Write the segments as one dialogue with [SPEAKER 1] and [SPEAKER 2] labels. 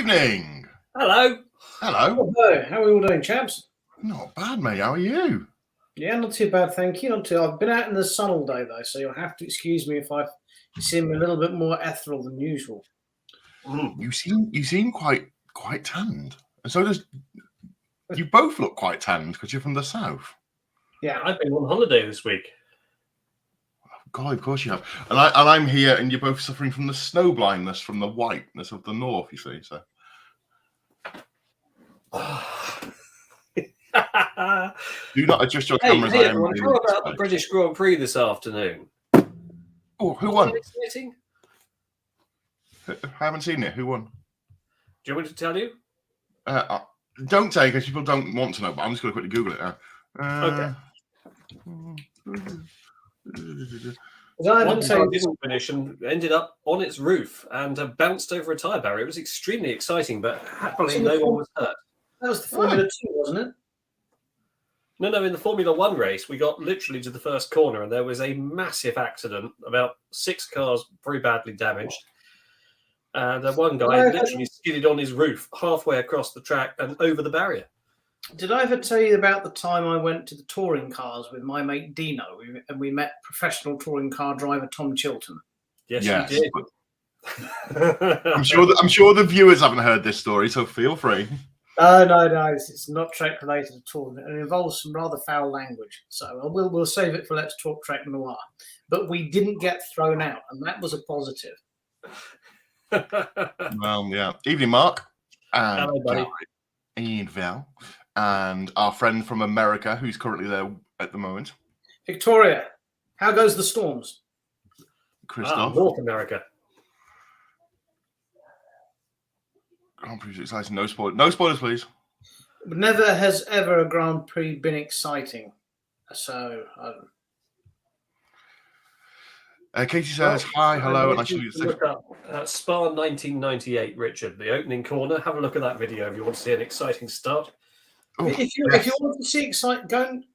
[SPEAKER 1] evening.
[SPEAKER 2] Hello.
[SPEAKER 1] Hello.
[SPEAKER 3] Hello. How are we all doing, chaps?
[SPEAKER 1] Not bad, mate. How are you?
[SPEAKER 3] Yeah, not too bad, thank you. Not too. I've been out in the sun all day though, so you'll have to excuse me if I seem a little bit more ethereal than usual.
[SPEAKER 1] You seem quite tanned, and so does you both look quite tanned because you're from the south.
[SPEAKER 3] Yeah,
[SPEAKER 2] I've been on holiday this week.
[SPEAKER 1] God, of course you have. And I'm here, and you're both suffering from the snow blindness from the whiteness of the north. You see, so. Do not adjust your cameras.
[SPEAKER 2] Hey everyone, how about the British Grand Prix this afternoon?
[SPEAKER 1] Oh, who won?
[SPEAKER 2] Exciting?
[SPEAKER 1] I haven't seen it. Who won?
[SPEAKER 2] Do you want me to tell you?
[SPEAKER 1] Don't say because people don't want to know. But I'm just going to quickly Google it now.
[SPEAKER 2] Okay.
[SPEAKER 3] One car
[SPEAKER 2] didn't finish and ended up on its roof and bounced over a tyre barrier. It was extremely exciting, but happily no one was hurt.
[SPEAKER 3] That was the Formula 2, wasn't it?
[SPEAKER 2] No, in the Formula 1 race, we got literally to the first corner and there was a massive accident, about 6 cars very badly damaged. And one guy literally skidded on his roof halfway across the track and over the barrier.
[SPEAKER 3] Did I ever tell you about the time I went to the touring cars with my mate Dino and we met professional touring car driver Tom Chilton?
[SPEAKER 2] Yes. You did.
[SPEAKER 1] I'm sure the viewers haven't heard this story, so feel free.
[SPEAKER 3] No, it's not Trek related at all. It involves some rather foul language, so we'll save it for Let's Talk Trek Noir. But we didn't get thrown out, and that was a positive.
[SPEAKER 1] Well, yeah. Evening, Mark. And
[SPEAKER 2] hello, buddy.
[SPEAKER 1] Ian Val, and our friend from America, who's currently there at the moment.
[SPEAKER 3] Victoria, how goes the storms?
[SPEAKER 1] Christoph.
[SPEAKER 2] North America.
[SPEAKER 1] Grand Prix is exciting. No spoilers, please.
[SPEAKER 3] Never has ever a Grand Prix been exciting. So,
[SPEAKER 1] Katie says, hi, hello, and I should
[SPEAKER 2] look up Spa 1998, Richard, the opening corner. Have a look at that video if you want to see an exciting start.
[SPEAKER 1] Oh,
[SPEAKER 3] if you want to see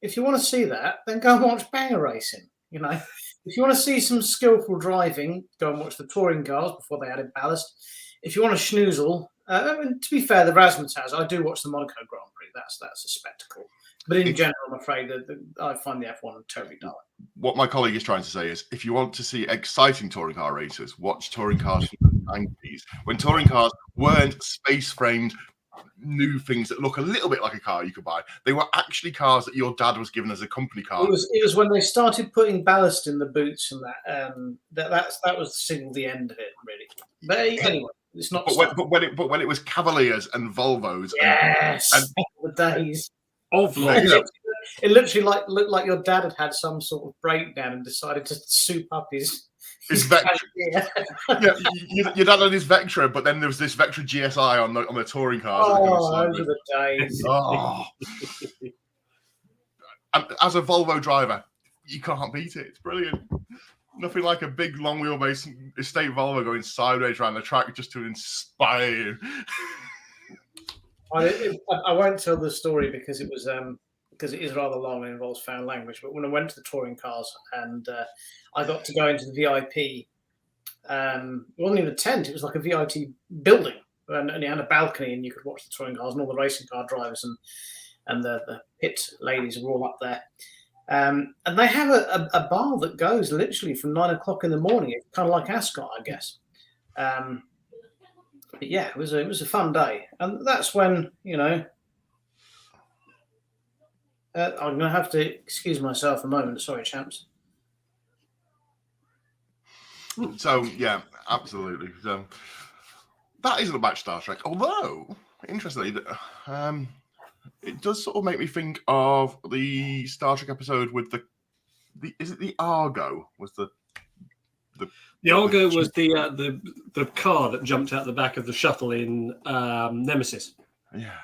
[SPEAKER 3] if you want to see that, then go and watch banger racing. You know, if you want to see some skillful driving, go and watch the touring cars before they added ballast. If you want to schnoozle, to be fair, the Razzmatazz, I do watch the Monaco Grand Prix. That's a spectacle. But in general, I'm afraid that I find the F1 terribly dull.
[SPEAKER 1] What my colleague is trying to say is, if you want to see exciting touring car races, watch touring cars from the 90s, when touring cars weren't space-framed new things that look a little bit like a car you could buy. They were actually cars that your dad was given as a company car.
[SPEAKER 3] It was when they started putting ballast in the boots and that was the signal the end of it, really. But anyway. It's not.
[SPEAKER 1] But when it was Cavaliers and Volvos,
[SPEAKER 3] yes, and the days
[SPEAKER 2] of
[SPEAKER 3] it literally looked like your dad had some sort of breakdown and decided to soup up his
[SPEAKER 1] Vectra. Yeah, your dad had his Vectra, but then there was this Vectra GSI on the touring cars.
[SPEAKER 3] Oh, those are the days.
[SPEAKER 1] Oh. And as a Volvo driver, you can't beat it. It's brilliant. Nothing like a big, long wheelbase estate Volvo going sideways around the track just to inspire you.
[SPEAKER 3] I won't tell the story because it is rather long and involves found language. But when I went to the touring cars and I got to go into the VIP, it wasn't even a tent; it was like a VIP building, and it had a balcony, and you could watch the touring cars and all the racing car drivers and the pit ladies were all up there. And they have a bar that goes literally from 9 o'clock in the morning. It's kind of like Ascot, I guess. But yeah, it was a fun day, and that's when I'm going to have to excuse myself a moment. Sorry, champs.
[SPEAKER 1] So yeah, absolutely. So that isn't about Star Trek, although interestingly, it does sort of make me think of the Star Trek episode with the is it the Argo? Was the
[SPEAKER 2] Argo was the car that jumped out the back of the shuttle in Nemesis.
[SPEAKER 1] Yeah.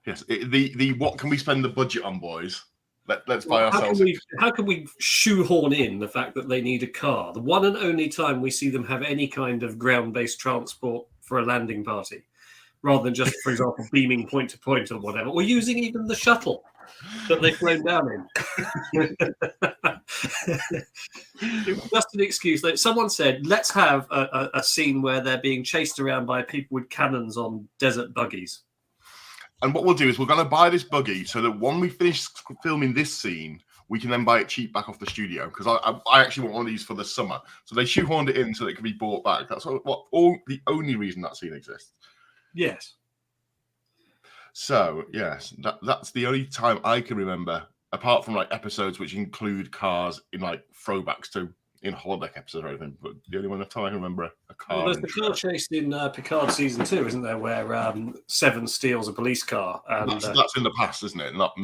[SPEAKER 1] Yes. The what can we spend the budget on, boys? Let's buy ourselves.
[SPEAKER 2] How can we shoehorn in the fact that they need a car? The one and only time we see them have any kind of ground-based transport for a landing party, rather than just, for example, beaming point to point or whatever, or using even the shuttle that they've flown down in. It was just an excuse. Like someone said, let's have a scene where they're being chased around by people with cannons on desert buggies.
[SPEAKER 1] And what we'll do is we're going to buy this buggy so that when we finish filming this scene, we can then buy it cheap back off the studio, because I actually want one of these for the summer. So they shoehorned it in so that it can be bought back. That's the only reason that scene exists.
[SPEAKER 2] Yes.
[SPEAKER 1] So, yes, that's the only time I can remember, apart from like episodes which include cars in like throwbacks to in holodeck episodes or anything. But the only one time I can remember a car.
[SPEAKER 2] Well, there's the car chase in Picard season 2, isn't there, where Seven steals a police car. And,
[SPEAKER 1] that's in the past, isn't it? Not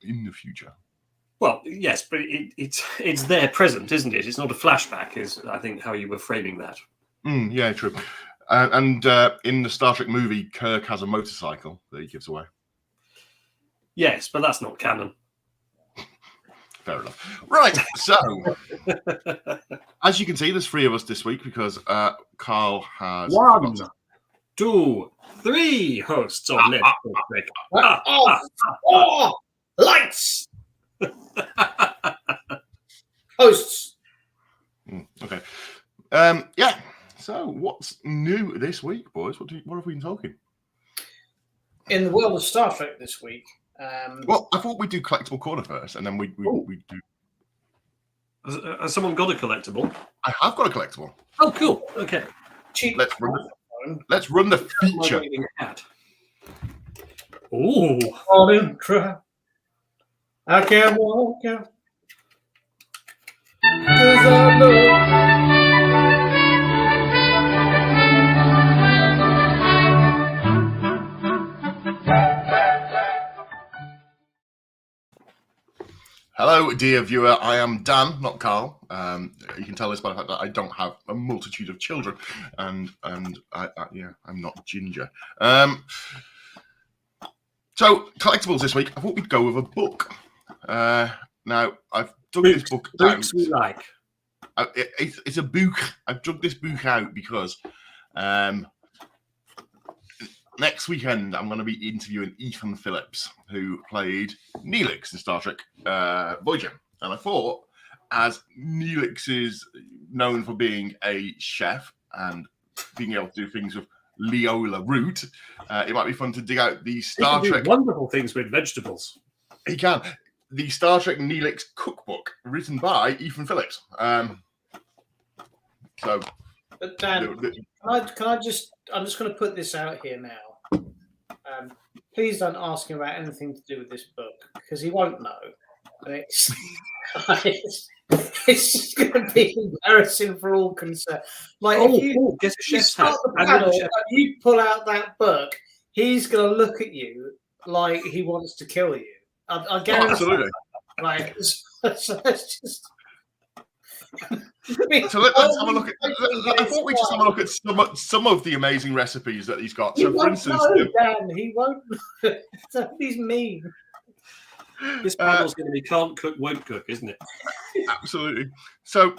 [SPEAKER 1] in the future.
[SPEAKER 2] Well, yes, but it's there present, isn't it? It's not a flashback, is I think how you were framing that.
[SPEAKER 1] Yeah, true. And in the Star Trek movie, Kirk has a motorcycle that he gives away.
[SPEAKER 2] Yes, but that's not canon.
[SPEAKER 1] Fair enough. Right, so as you can see, there's 3 of us this week because Carl has
[SPEAKER 2] 1, 2, 3 hosts of Let's Talk Trek.
[SPEAKER 3] Lights. Hosts.
[SPEAKER 1] Okay. Yeah. So, what's new this week, boys? What have we been talking?
[SPEAKER 3] In the world of Star Trek this week.
[SPEAKER 1] Well, I thought we'd do collectible corner first, and then we do.
[SPEAKER 2] Has someone got a collectible?
[SPEAKER 1] I have got a collectible.
[SPEAKER 2] Oh, cool. Okay.
[SPEAKER 3] Cheap.
[SPEAKER 1] Let's run the feature.
[SPEAKER 2] Oh.
[SPEAKER 3] I can't walk out. 'Cause I know.
[SPEAKER 1] Hello, dear viewer. I am Dan, not Carl. You can tell this by the fact that I don't have a multitude of children, and I'm not ginger. So collectibles this week. I thought we'd go with a book. Now I've dug this book out.
[SPEAKER 2] Books we like.
[SPEAKER 1] It's a book. I've dug this book out because next weekend I'm going to be interviewing Ethan Phillips, who played Neelix in Star Trek Voyager. And I thought, as Neelix is known for being a chef and being able to do things with Leola root, it might be fun to dig out the Star Trek.
[SPEAKER 2] Wonderful things with vegetables.
[SPEAKER 1] He can. The Star Trek Neelix cookbook, written by Ethan Phillips. So,
[SPEAKER 3] but Dan, can I just? I'm just going to put this out here now. Please don't ask him about anything to do with this book, because he won't know. And it's just going to be embarrassing for all concerned. Like, if you start the panel and you pull out that book, he's going to look at you like he wants to kill you. I guarantee.
[SPEAKER 1] Absolutely.
[SPEAKER 3] Like, so let's just.
[SPEAKER 1] So let's have a look at. I thought we just have a look at some of the amazing recipes that he's got. So, for instance,
[SPEAKER 3] Dan, he won't. He's mean.
[SPEAKER 2] This panel's going to be can't cook, won't cook, isn't it?
[SPEAKER 1] Absolutely. So,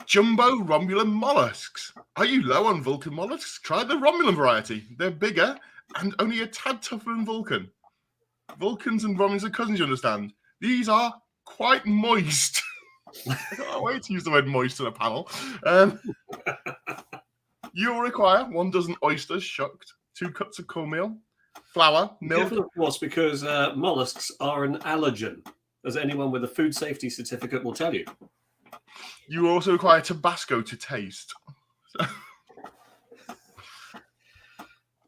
[SPEAKER 1] jumbo Romulan mollusks. Are you low on Vulcan mollusks? Try the Romulan variety. They're bigger and only a tad tougher than Vulcan. Vulcans and Romulans are cousins, you understand? These are quite moist. I can't wait to use the word moist in a panel. You'll require 1 dozen oysters shucked, 2 cups of cornmeal, flour, milk.
[SPEAKER 2] Of course, because mollusks are an allergen, as anyone with a food safety certificate will tell you.
[SPEAKER 1] You also require Tabasco to taste.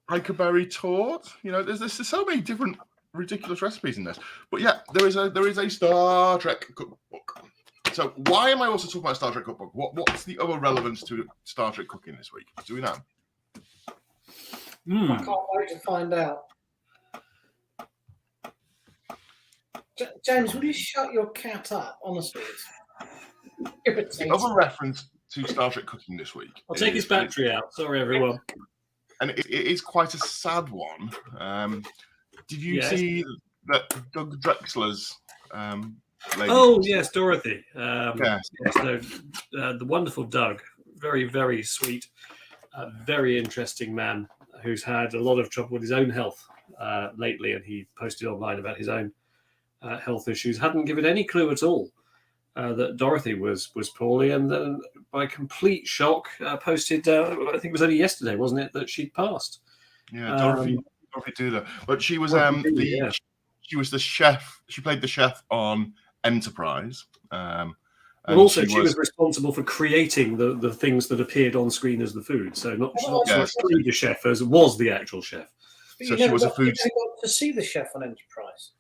[SPEAKER 1] Huckleberry tort. You know, there's so many different ridiculous recipes in this. But yeah, there is a Star Trek cookbook. So why am I also talking about Star Trek cookbook? What's the other relevance to Star Trek cooking this week? Do we know?
[SPEAKER 3] I can't wait to find out. James, will you shut your cat up? Honestly, it's
[SPEAKER 1] Other reference to Star Trek cooking this week.
[SPEAKER 2] I'll take his battery out. Sorry, everyone.
[SPEAKER 1] And it is quite a sad one. Did you see that Doug Drexler's lady?
[SPEAKER 2] Oh, yes, Dorothy.
[SPEAKER 1] Yes.
[SPEAKER 2] So, the wonderful Doug, very, very sweet, very interesting man who's had a lot of trouble with his own health lately, and he posted online about his own health issues, hadn't given any clue at all that Dorothy was poorly, and then by complete shock posted, I think it was only yesterday, wasn't it, that she'd passed.
[SPEAKER 1] Yeah, Dorothy Doodler. But she was she was the chef. She played the chef on Enterprise.
[SPEAKER 2] But also, she was responsible for creating the things that appeared on screen as the food. So not the chef, as was the actual chef.
[SPEAKER 3] But
[SPEAKER 1] so she was a food.
[SPEAKER 3] You got to see the chef on Enterprise.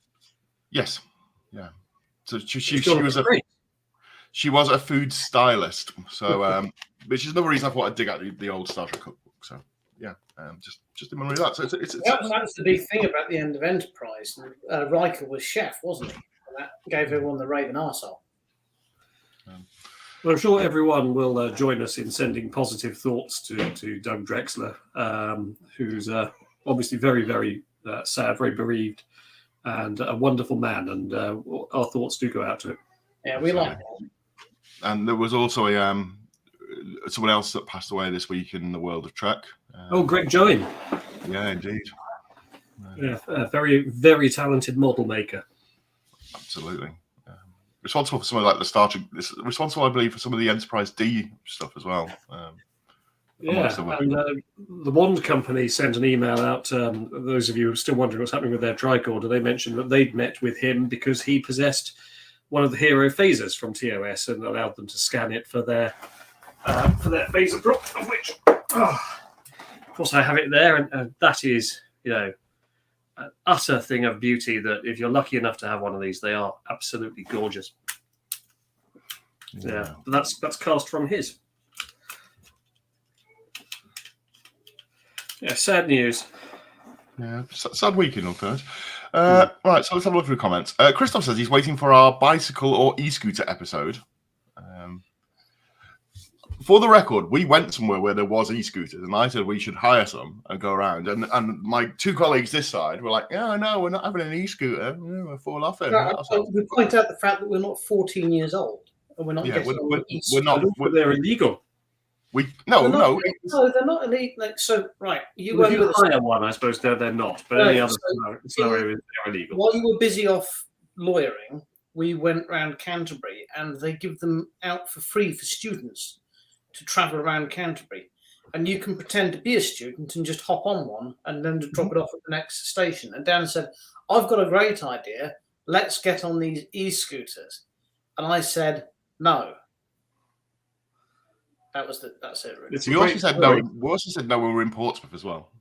[SPEAKER 1] Yes, yeah. So she was a food stylist. So, which is another reason I thought I'd dig out the old Star Trek cookbook. So, yeah, just in memory of that. So
[SPEAKER 3] that's the big thing about the end of Enterprise. Riker was chef, wasn't he? And that gave everyone the Raven arsehole.
[SPEAKER 2] Well, I'm sure everyone will join us in sending positive thoughts to Doug Drexler, who's obviously very, very sad, very bereaved, and a wonderful man. And our thoughts do go out to him.
[SPEAKER 3] Yeah, we like that.
[SPEAKER 1] And there was also someone else that passed away this week in the world of Trek.
[SPEAKER 2] Greg Join.
[SPEAKER 1] Yeah, indeed.
[SPEAKER 2] Yeah, a very, very talented model maker.
[SPEAKER 1] Absolutely. Responsible for some of like the Star Trek. Responsible, I believe, for some of the Enterprise D stuff as well.
[SPEAKER 2] And the Wand Company sent an email out. Those of you who are still wondering what's happening with their tricorder, they mentioned that they'd met with him because he possessed one of the hero phasers from TOS and allowed them to scan it for their phaser prop, of which, of course, I have it there, and that is, an utter thing of beauty. That if you're lucky enough to have one of these, they are absolutely gorgeous. Yeah, that's cast from his. Yeah, sad news.
[SPEAKER 1] Yeah, sad weekend on third. Right, so let's have a look through the comments. Christoph says he's waiting for our bicycle or e-scooter episode. For the record, we went somewhere where there was e-scooters, and I said we should hire some and go around. And my two colleagues this side were like, "Yeah, no, we're not having an e-scooter. We'll fall off it."
[SPEAKER 3] We point out the fact that we're not 14 years old, and we're not getting on
[SPEAKER 1] we're not.
[SPEAKER 2] They're illegal.
[SPEAKER 3] No, they're not illegal. Like, so, right, you were
[SPEAKER 2] with hire one, I suppose they're not, but any other scenario, they're illegal.
[SPEAKER 3] While you were busy off lawyering, we went around Canterbury, and they give them out for free for students to travel around Canterbury, and you can pretend to be a student and just hop on one and then to drop it off at the next station. And Dan said, "I've got a great idea. Let's get on these e-scooters." And I said, "No." That's it. Really.
[SPEAKER 1] We also said no. We also said no when we were in Portsmouth as well.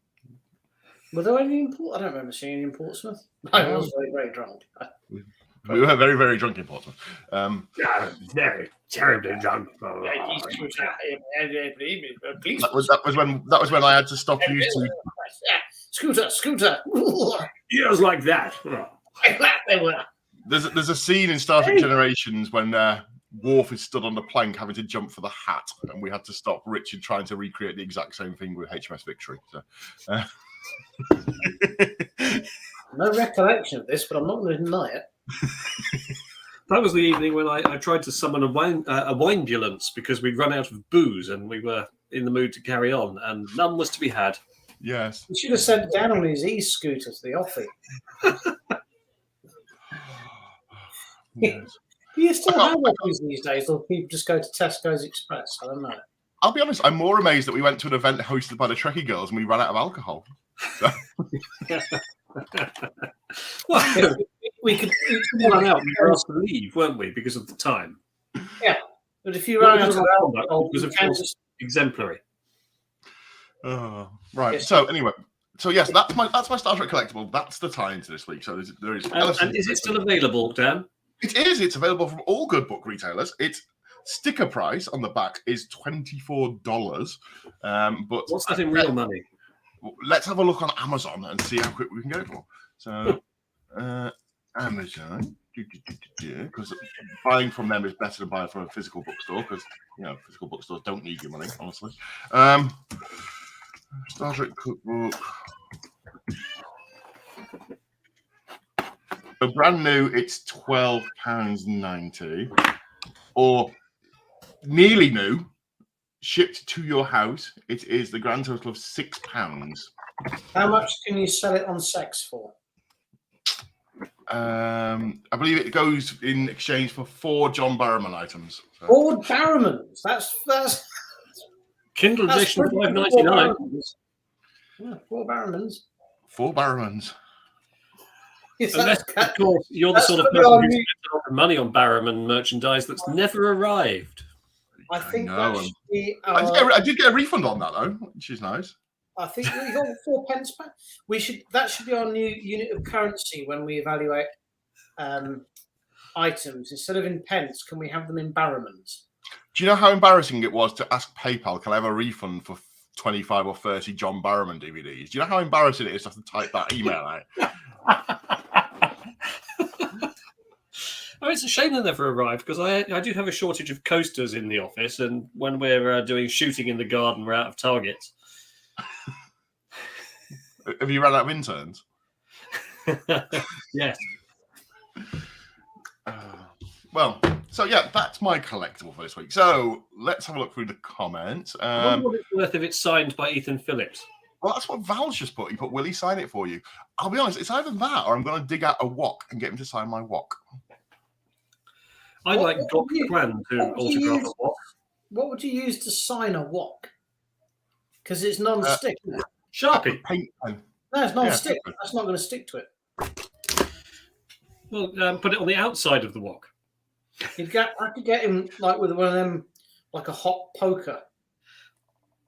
[SPEAKER 3] Were there any in Portsmouth? I don't remember seeing any in Portsmouth. I was very, very drunk.
[SPEAKER 1] We were very, very drunk in Portsmouth.
[SPEAKER 2] Very terribly drunk.
[SPEAKER 1] That was when I had to stop you to
[SPEAKER 3] Scooter.
[SPEAKER 2] Years like that.
[SPEAKER 3] They were.
[SPEAKER 1] There's a scene in Star Trek Generations when Worf is stood on the plank having to jump for the hat, and we had to stop Richard trying to recreate the exact same thing with HMS Victory. So,
[SPEAKER 3] no recollection of this, but I'm not going to deny it.
[SPEAKER 2] That was the evening when I tried to summon a winebulance because we'd run out of booze and we were in the mood to carry on, and none was to be had.
[SPEAKER 1] Yes.
[SPEAKER 3] You should have sent Dan on his e-scooter to the offie.
[SPEAKER 1] Yes.
[SPEAKER 3] Do you still have offies these days, or people just go to Tesco's Express? I don't know.
[SPEAKER 1] I'll be honest, I'm more amazed that we went to an event hosted by the Trekkie Girls and we ran out of alcohol. So.
[SPEAKER 2] Well, we could run out. We were asked to leave, weren't we, because of the time?
[SPEAKER 3] Yeah, but if you run out of alcohol,
[SPEAKER 2] it was of course exemplary.
[SPEAKER 1] Right. Yes. So anyway, yes, that's my Star Trek collectible. That's the tie into this week. So there is.
[SPEAKER 2] And is it still available, Dan?
[SPEAKER 1] It is. It's available from all good book retailers. Its sticker price on the back is $24. But
[SPEAKER 2] what's that in real money?
[SPEAKER 1] Let's have a look on Amazon and see how quick we can get it for. So, Amazon, because buying from them is better than buying from a physical bookstore, because physical bookstores don't need your money, honestly. Star Trek cookbook. So brand new, it's £12.90, or nearly new, shipped to your house. It is the grand total of £6.
[SPEAKER 3] How much can you sell it on sex for?
[SPEAKER 1] I believe it goes in exchange for 4 John Barrowman items. So.
[SPEAKER 3] 4 Barrowmans. That's
[SPEAKER 2] Kindle
[SPEAKER 3] that's
[SPEAKER 2] edition,
[SPEAKER 3] pretty good,
[SPEAKER 2] $5.99.
[SPEAKER 3] 4 Barrowmans. Yeah, 4 Barrowmans.
[SPEAKER 1] 4 Barrowmans.
[SPEAKER 3] Yes,
[SPEAKER 2] Unless, of course, you're the sort of person who spends a lot of money on Barrowman merchandise that's never arrived.
[SPEAKER 3] I think
[SPEAKER 1] know,
[SPEAKER 3] that should be.
[SPEAKER 1] I did get a refund on that though, which is nice.
[SPEAKER 3] I think we got 4 pence back. That should be our new unit of currency when we evaluate items. Instead of in pence, can we have them in Barrowmans?
[SPEAKER 1] Do you know how embarrassing it was to ask PayPal, can I have a refund for 25 or 30 John Barrowman DVDs? Do you know how embarrassing it is to have to type that email out?
[SPEAKER 2] Oh, it's a shame they never arrived because I do have a shortage of coasters in the office, and when we're doing shooting in the garden, we're out of targets.
[SPEAKER 1] Have you run out of interns?
[SPEAKER 2] Yes.
[SPEAKER 1] Well, so yeah, that's my collectible for this week. So let's have a look through the comments.
[SPEAKER 2] I wonder what it's worth if it's signed by Ethan Phillips.
[SPEAKER 1] Well, that's what Val's just put. He put, will he sign it for you? I'll be honest, it's either that or I'm going to dig out a wok and get him to sign my wok.
[SPEAKER 2] I'd like Gok Kwan to autograph a wok.
[SPEAKER 3] What would you use to sign a wok? Because it's non-stick. Isn't it?
[SPEAKER 2] Sharpie.
[SPEAKER 1] Paint pen.
[SPEAKER 3] No, it's non-stick.
[SPEAKER 1] Yeah,
[SPEAKER 3] That's not going to stick to it.
[SPEAKER 2] Well, put it on the outside of the wok.
[SPEAKER 3] I could get him like with one of them, like a hot poker.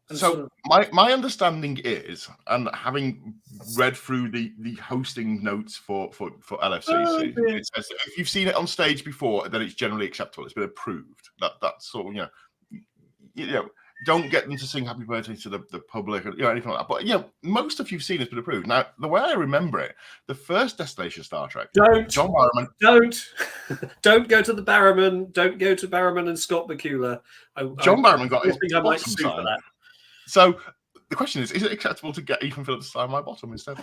[SPEAKER 3] And
[SPEAKER 1] So my understanding is, and having read through the hosting notes for LFCC, it says that if you've seen it on stage before, then it's generally acceptable. It's been approved. That's sort of you know, don't get them to sing happy birthday to the public or anything like that. But most of you've seen has been approved. Now, the way I remember it, the first Destination Star Trek, John Barrowman.
[SPEAKER 2] Don't go to the Barrowman. Don't go to Barrowman and Scott Bakula.
[SPEAKER 1] John Barrowman got his
[SPEAKER 2] I might
[SPEAKER 1] bottom
[SPEAKER 2] sue for
[SPEAKER 1] signed.
[SPEAKER 2] that.
[SPEAKER 1] So the question is it acceptable to get Ethan Phillips to sign my bottom instead?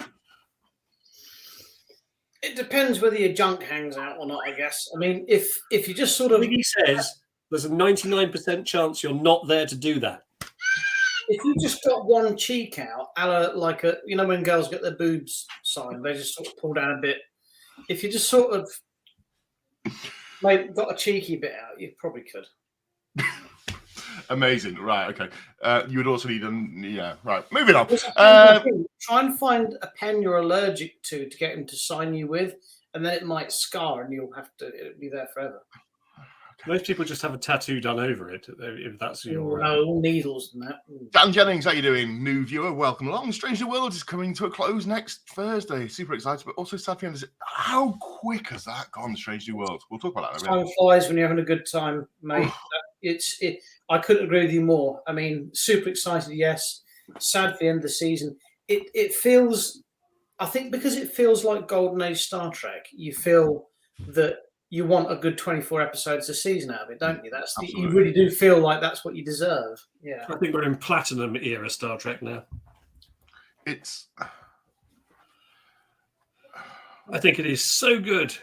[SPEAKER 3] it depends whether your junk hangs out or not, I guess. I mean, if you just sort of...
[SPEAKER 2] He says there's a 99% chance you're not there to do that.
[SPEAKER 3] If you just got one cheek out, like when girls get their boobs signed, they just sort of pull down a bit. If you just sort of got a cheeky bit out, you probably could.
[SPEAKER 1] Amazing. Right. Okay. You would also need right. Moving on.
[SPEAKER 3] Try and find a pen you're allergic to get him to sign you with, and then it might scar, and it'll be there forever.
[SPEAKER 2] Most people just have a tattoo done over it, if that's your...
[SPEAKER 3] No, all needles and that.
[SPEAKER 1] Dan Jennings, how you doing? New viewer, welcome along. Strange New World is coming to a close next Thursday. Super excited, but also sad for how quick has that gone, Strange New World? We'll talk about that in a minute.
[SPEAKER 3] Time flies when you're having a good time, mate. I couldn't agree with you more. I mean, super excited, yes. Sad for the end of the season. It feels... I think because it feels like Golden Age Star Trek, you feel that you want a good 24 episodes a season out of it, don't you? You really do feel like that's what you deserve. Yeah.
[SPEAKER 2] I think we're in Platinum era Star Trek now. I think it is so good.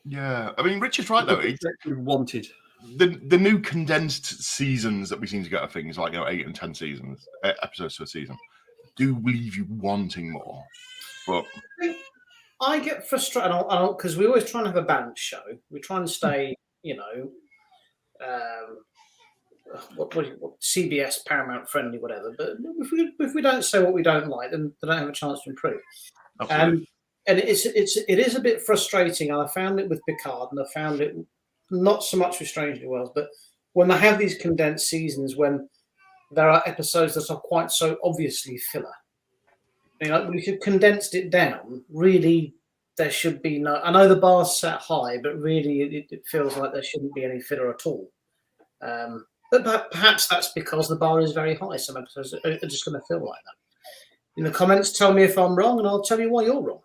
[SPEAKER 1] Yeah. I mean, Richard's right, though.
[SPEAKER 2] We wanted.
[SPEAKER 1] The new condensed seasons that we seem to get are things like 8 and 10 episodes per season do leave you wanting more. But
[SPEAKER 3] I get frustrated because we always try and have a balanced show. We try and stay, what CBS, Paramount friendly, whatever. But if we don't say what we don't like, then they don't have a chance to improve. And it is a bit frustrating. And I found it with Picard, and I found it not so much with Strange New Worlds, but when they have these condensed seasons, when there are episodes that are quite so obviously filler. If you've condensed it down, really, there should be no... I know the bar's set high, but really it feels like there shouldn't be any filler at all. But perhaps that's because the bar is very high. Some episodes are just going to feel like that. In the comments, tell me if I'm wrong, and I'll tell you why you're wrong.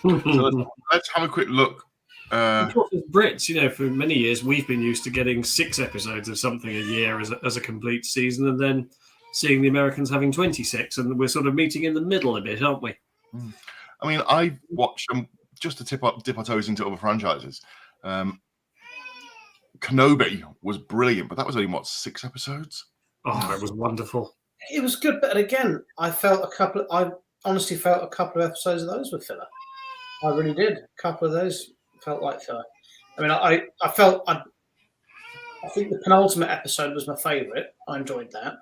[SPEAKER 1] So let's have a quick look.
[SPEAKER 2] Of course, as Brits, for many years, we've been used to getting 6 episodes of something a year as a complete season, and then seeing the Americans having 26, and we're sort of meeting in the middle a bit, aren't we?
[SPEAKER 1] I mean, I watched them just to dip our toes into other franchises. Kenobi was brilliant, but that was only 6 episodes.
[SPEAKER 2] Oh, it was wonderful.
[SPEAKER 3] It was good, but again, I honestly felt a couple of episodes of those were filler. I really did. A couple of those felt like filler. I mean, I think the penultimate episode was my favourite. I enjoyed that.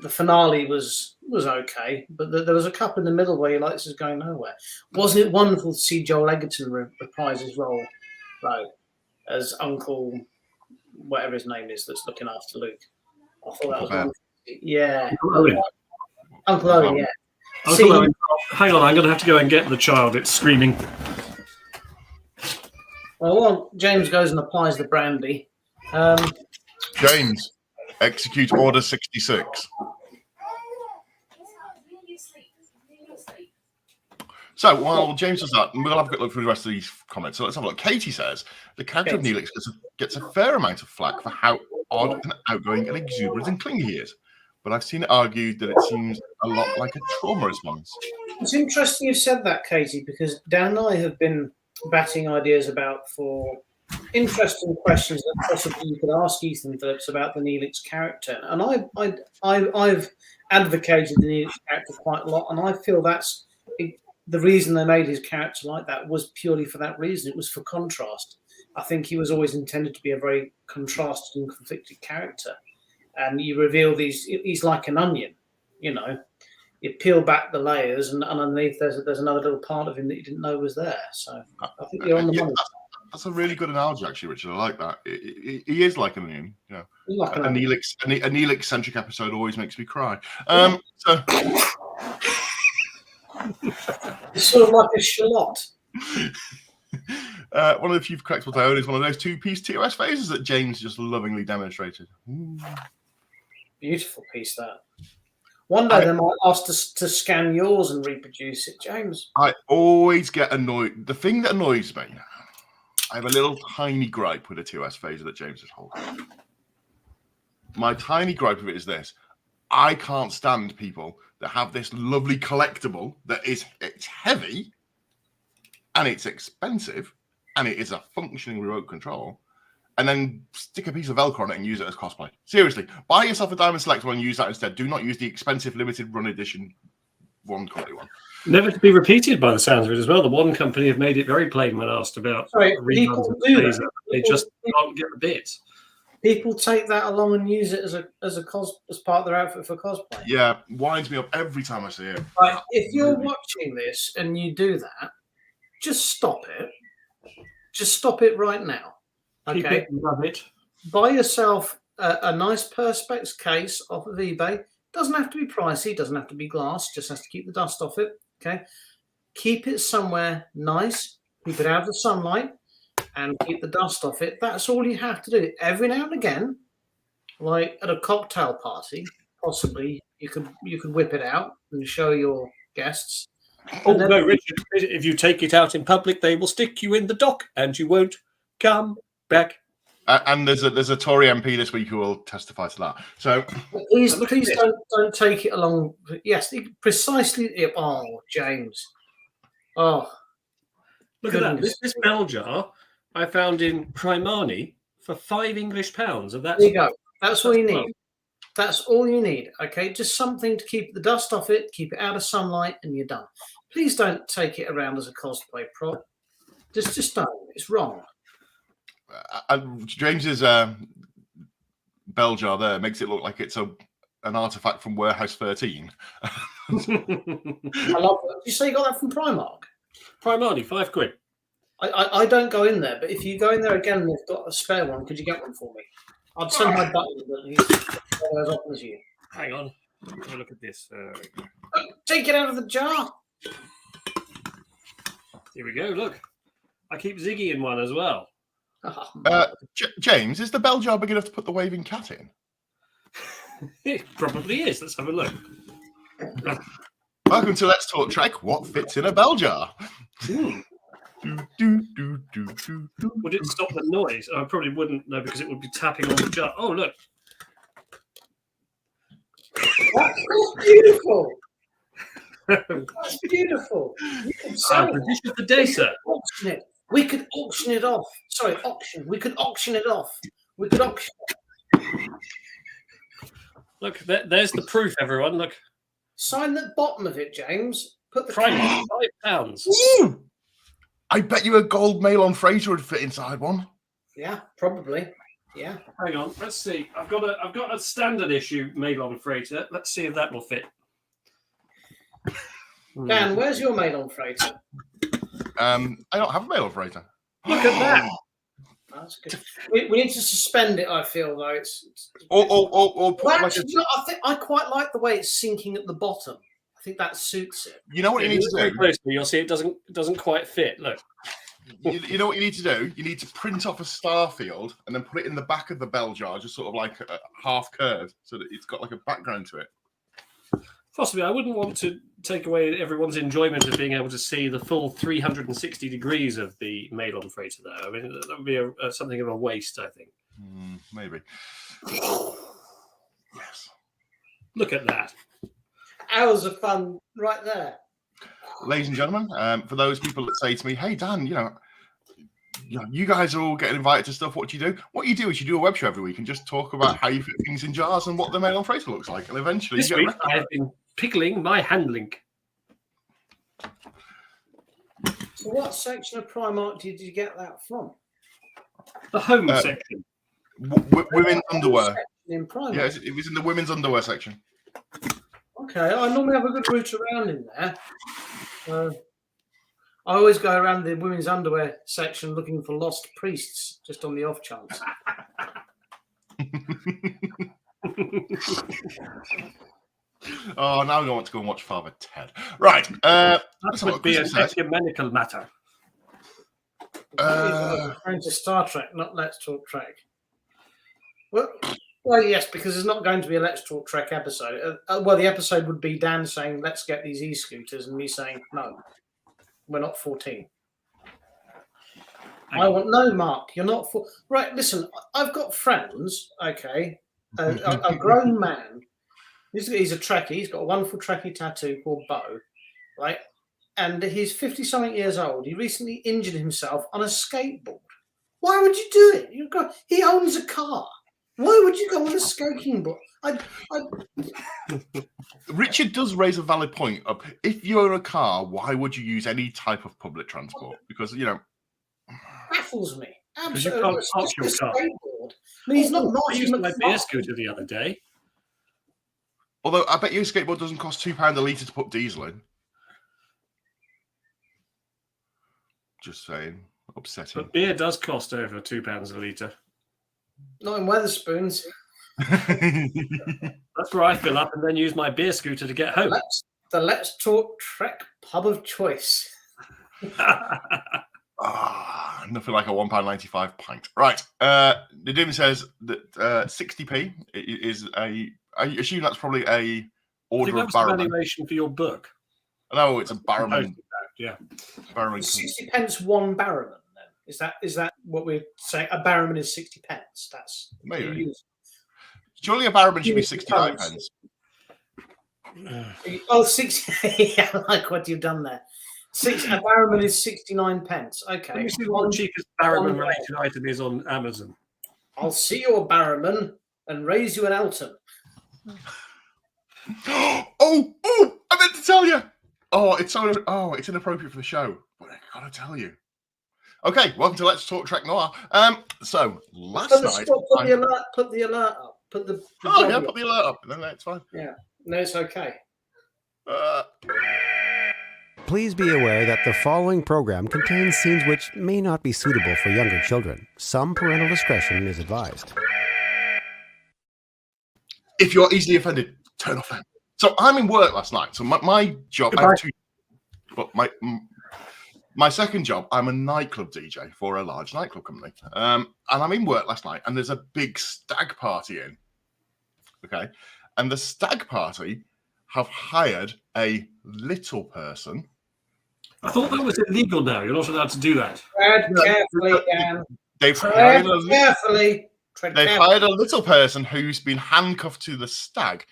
[SPEAKER 3] The finale was okay, but there was a couple in the middle where you're like, this is going nowhere. Wasn't it wonderful to see Joel Edgerton reprise his role, though, as Uncle, whatever his name is, that's looking after Luke? I thought that was wonderful. Yeah. Uncle Owen, yeah.
[SPEAKER 2] Uncle Owen. Hang on, I'm going to have to go and get the child. It's screaming.
[SPEAKER 3] Well, James goes and applies the brandy.
[SPEAKER 1] James, execute Order 66. So while James does that, we'll have a quick look through the rest of these comments. So let's have a look. Katie says the character of Neelix gets a fair amount of flack for how odd and outgoing and exuberant and clingy he is. But I've seen it argued that it seems a lot like a trauma response.
[SPEAKER 3] It's interesting you said that, Katie, because Dan and I have been batting ideas about for interesting questions that possibly you could ask Ethan Phillips about the Neelix character. And I've advocated the Neelix character quite a lot, and I feel that's the reason they made his character like that was purely for that reason. It was for contrast. I think he was always intended to be a very contrasted and conflicted character. And you reveal he's like an onion, you know. You peel back the layers, and underneath there's another little part of him that you didn't know was there. So I think you're on the money.
[SPEAKER 1] That's a really good analogy, actually, Richard. I like that. He is like an onion. Yeah,
[SPEAKER 3] like
[SPEAKER 1] a Neelix-centric episode always makes me cry. So
[SPEAKER 3] it's sort of like a shallot.
[SPEAKER 1] One of the few collectibles I own is one of those two-piece TOS phases that James just lovingly demonstrated. Ooh.
[SPEAKER 3] Beautiful piece, that. One day they might ask to scan yours and reproduce it, James.
[SPEAKER 1] I always get annoyed. The thing that annoys me, I have a little tiny gripe with a TOS phaser that James is holding. My tiny gripe of it is this. I can't stand people that have this lovely collectible that it's heavy and it's expensive and it is a functioning remote control, and then stick a piece of Velcro on it and use it as cosplay. Seriously, buy yourself a Diamond Select one and use that instead. Do not use the expensive limited run edition quality one.
[SPEAKER 2] Never to be repeated by the sounds of it as well. The one company have made it very plain when asked about reruns of the phaser. They just can't get the bits.
[SPEAKER 3] People take that along and use it as part of their outfit for cosplay.
[SPEAKER 1] Yeah, winds me up every time I see it.
[SPEAKER 3] Right, if you're watching this and you do that, just stop it. Just stop it right now. Okay,
[SPEAKER 2] love it.
[SPEAKER 3] Buy yourself a nice Perspex case off of eBay. Doesn't have to be pricey. Doesn't have to be glass. Just has to keep the dust off it. Okay, keep it somewhere nice. Keep it out of the sunlight and keep the dust off it. That's all you have to do. Every now and again, like at a cocktail party, possibly you could whip it out and show your guests.
[SPEAKER 2] Oh no, Richard! If you take it out in public, they will stick you in the dock, and you won't come back.
[SPEAKER 1] And there's a Tory MP this week who will testify to that. So
[SPEAKER 3] please don't take it along. Yes, precisely. Oh, James. Oh,
[SPEAKER 2] look at that! This bell jar I found in Primani for £5 and that's
[SPEAKER 3] there you go. That's all you need. That's all you need. Okay, just something to keep the dust off it, keep it out of sunlight, and you're done. Please don't take it around as a cosplay prop. Just don't. It's wrong.
[SPEAKER 1] James's bell jar there makes it look like it's an artifact from Warehouse 13.
[SPEAKER 3] I love that. Did you say you got that from Primark?
[SPEAKER 2] Primani, £5.
[SPEAKER 3] I don't go in there, but if you go in there again and they've got a spare one, could you get one for me? I'd send my button, but he's as often as you.
[SPEAKER 2] Hang on. Have a look at this.
[SPEAKER 3] Take it out of the jar.
[SPEAKER 2] Here we go. Look. I keep Ziggy in one as well.
[SPEAKER 1] James, is the bell jar big enough to put the waving cat in?
[SPEAKER 2] It probably is. Let's have a look.
[SPEAKER 1] Welcome to Let's Talk Trek. What fits in a bell jar?
[SPEAKER 2] Would it stop the noise? I probably wouldn't, no, because it would be tapping on the jar. Oh, look.
[SPEAKER 3] That's beautiful. That's beautiful. You could sell it.
[SPEAKER 2] This is the day, sir.
[SPEAKER 3] Auction it. We could auction it off. Sorry, auction. We could auction it off. We could auction it.
[SPEAKER 2] Look, there's the proof, everyone. Look.
[SPEAKER 3] Sign the bottom of it, James. Put the
[SPEAKER 2] Price £5.
[SPEAKER 1] Ooh! I bet you a gold Malon Fraser would fit inside one.
[SPEAKER 3] Yeah, probably. Yeah.
[SPEAKER 2] Hang on, let's see. I've got a standard issue Malon Freighter. Let's see if that will fit.
[SPEAKER 3] Dan, where's your Malon Freighter?
[SPEAKER 1] I don't have a Malon Fraser.
[SPEAKER 2] Look at that.
[SPEAKER 3] That's good. We need to suspend it. I feel though
[SPEAKER 1] Or put
[SPEAKER 3] well,
[SPEAKER 1] like
[SPEAKER 3] actually, I think I quite like the way it's sinking at the bottom. I think that suits it.
[SPEAKER 1] you know what you need to
[SPEAKER 2] Very
[SPEAKER 1] do?
[SPEAKER 2] closely, you'll see it doesn't quite fit. Look.
[SPEAKER 1] You know what you need to do? You need to print off a Starfield and then put it in the back of the bell jar, just sort of like a half curve, so that it's got like a background to it.
[SPEAKER 2] Possibly, I wouldn't want to take away everyone's enjoyment of being able to see the full 360 degrees of the Malon Freighter, though. I mean, that would be something of a waste, I think.
[SPEAKER 1] Maybe. Yes.
[SPEAKER 2] Look at that.
[SPEAKER 3] Hours of fun right there.
[SPEAKER 1] Ladies and gentlemen, for those people that say to me, "Hey Dan, you guys are all getting invited to stuff. What do you do?" What you do is you do a web show every week and just talk about how you fit things in jars and what the Malon Freighter looks like, and eventually
[SPEAKER 2] This
[SPEAKER 1] you
[SPEAKER 2] week,
[SPEAKER 1] get.
[SPEAKER 2] I've been pickling my hand link.
[SPEAKER 3] So, what section of Primark did you get that from?
[SPEAKER 2] The home section.
[SPEAKER 1] Women's underwear.
[SPEAKER 3] In Primark.
[SPEAKER 1] Yeah, it was in the women's underwear section.
[SPEAKER 3] Okay, I normally have a good route around in there. I always go around the women's underwear section looking for lost priests, just on the off chance.
[SPEAKER 1] Oh, now I want to go and watch Father Ted. Right.
[SPEAKER 2] That would be an ecumenical matter.
[SPEAKER 3] Going to Star Trek, not Let's Talk Trek. Well, yes, because there's not going to be a Let's Talk Trek episode. Well, the episode would be Dan saying, "Let's get these e-scooters," and me saying, "No, we're not 14." No, Mark, you're not for. Right, listen, I've got friends, okay, a grown man. He's a Trekkie. He's got a wonderful Trekkie tattoo called Bo, right? And he's 50-something years old. He recently injured himself on a skateboard. Why would you do it? He owns a car. Why would you go on a skating board?
[SPEAKER 1] Richard does raise a valid point of if you're a car, why would you use any type of public transport? Because
[SPEAKER 3] baffles me.
[SPEAKER 2] Because you
[SPEAKER 3] Absolutely.
[SPEAKER 2] can't park your car.
[SPEAKER 3] Skateboard. I mean, he's not
[SPEAKER 2] I used my beer
[SPEAKER 3] McFly.
[SPEAKER 2] scooter the other day.
[SPEAKER 1] Although I bet you a skateboard doesn't cost £2 a litre to put diesel in. Just saying. Upsetting.
[SPEAKER 2] But beer does cost over £2 a litre.
[SPEAKER 3] Not in Weatherspoons.
[SPEAKER 2] That's where I fill up and then use my beer scooter to get home.
[SPEAKER 3] Let's Talk Trek pub of choice.
[SPEAKER 1] Nothing like a £1.95 pint. Right. The Dim says that 60p is I assume that's probably a order of
[SPEAKER 2] the
[SPEAKER 1] Barrowman.
[SPEAKER 2] valuation for your book.
[SPEAKER 1] No, it's a Barrowman.
[SPEAKER 2] Yeah.
[SPEAKER 1] Barrowman.
[SPEAKER 3] 60 pence one Barrowman, then. Is that what we're saying? A Barrowman is 60 pence. That's
[SPEAKER 1] maybe. Surely a Barrowman should be 69 pence.
[SPEAKER 3] Oh, 60. Yeah, I like what you've done there. A Barrowman is 69 pence. Okay.
[SPEAKER 2] Let me see what the cheapest Barrowman related item is on Amazon.
[SPEAKER 3] I'll see your Barrowman and raise you an Elton.
[SPEAKER 1] Oh, I meant to tell you. It's inappropriate for the show, but I gotta tell you. Okay, welcome to Let's Talk Trek Noir. So last night,
[SPEAKER 3] put the alert up. Put the
[SPEAKER 1] put the alert up. No, it's fine.
[SPEAKER 3] Yeah, no, it's okay.
[SPEAKER 4] Please be aware that the following program contains scenes which may not be suitable for younger children. Some parental discretion is advised.
[SPEAKER 1] If you're easily offended, turn off that. So I'm in work last night. So my job, I have two, but my second job, I'm a nightclub DJ for a large nightclub company. And I'm in work last night, and there's a big stag party in. Okay, and the stag party have hired a little person.
[SPEAKER 2] I thought that was illegal now. You're not allowed to do that.
[SPEAKER 3] Tread carefully, Dan.
[SPEAKER 1] They've hired a little person who's been handcuffed to the stag.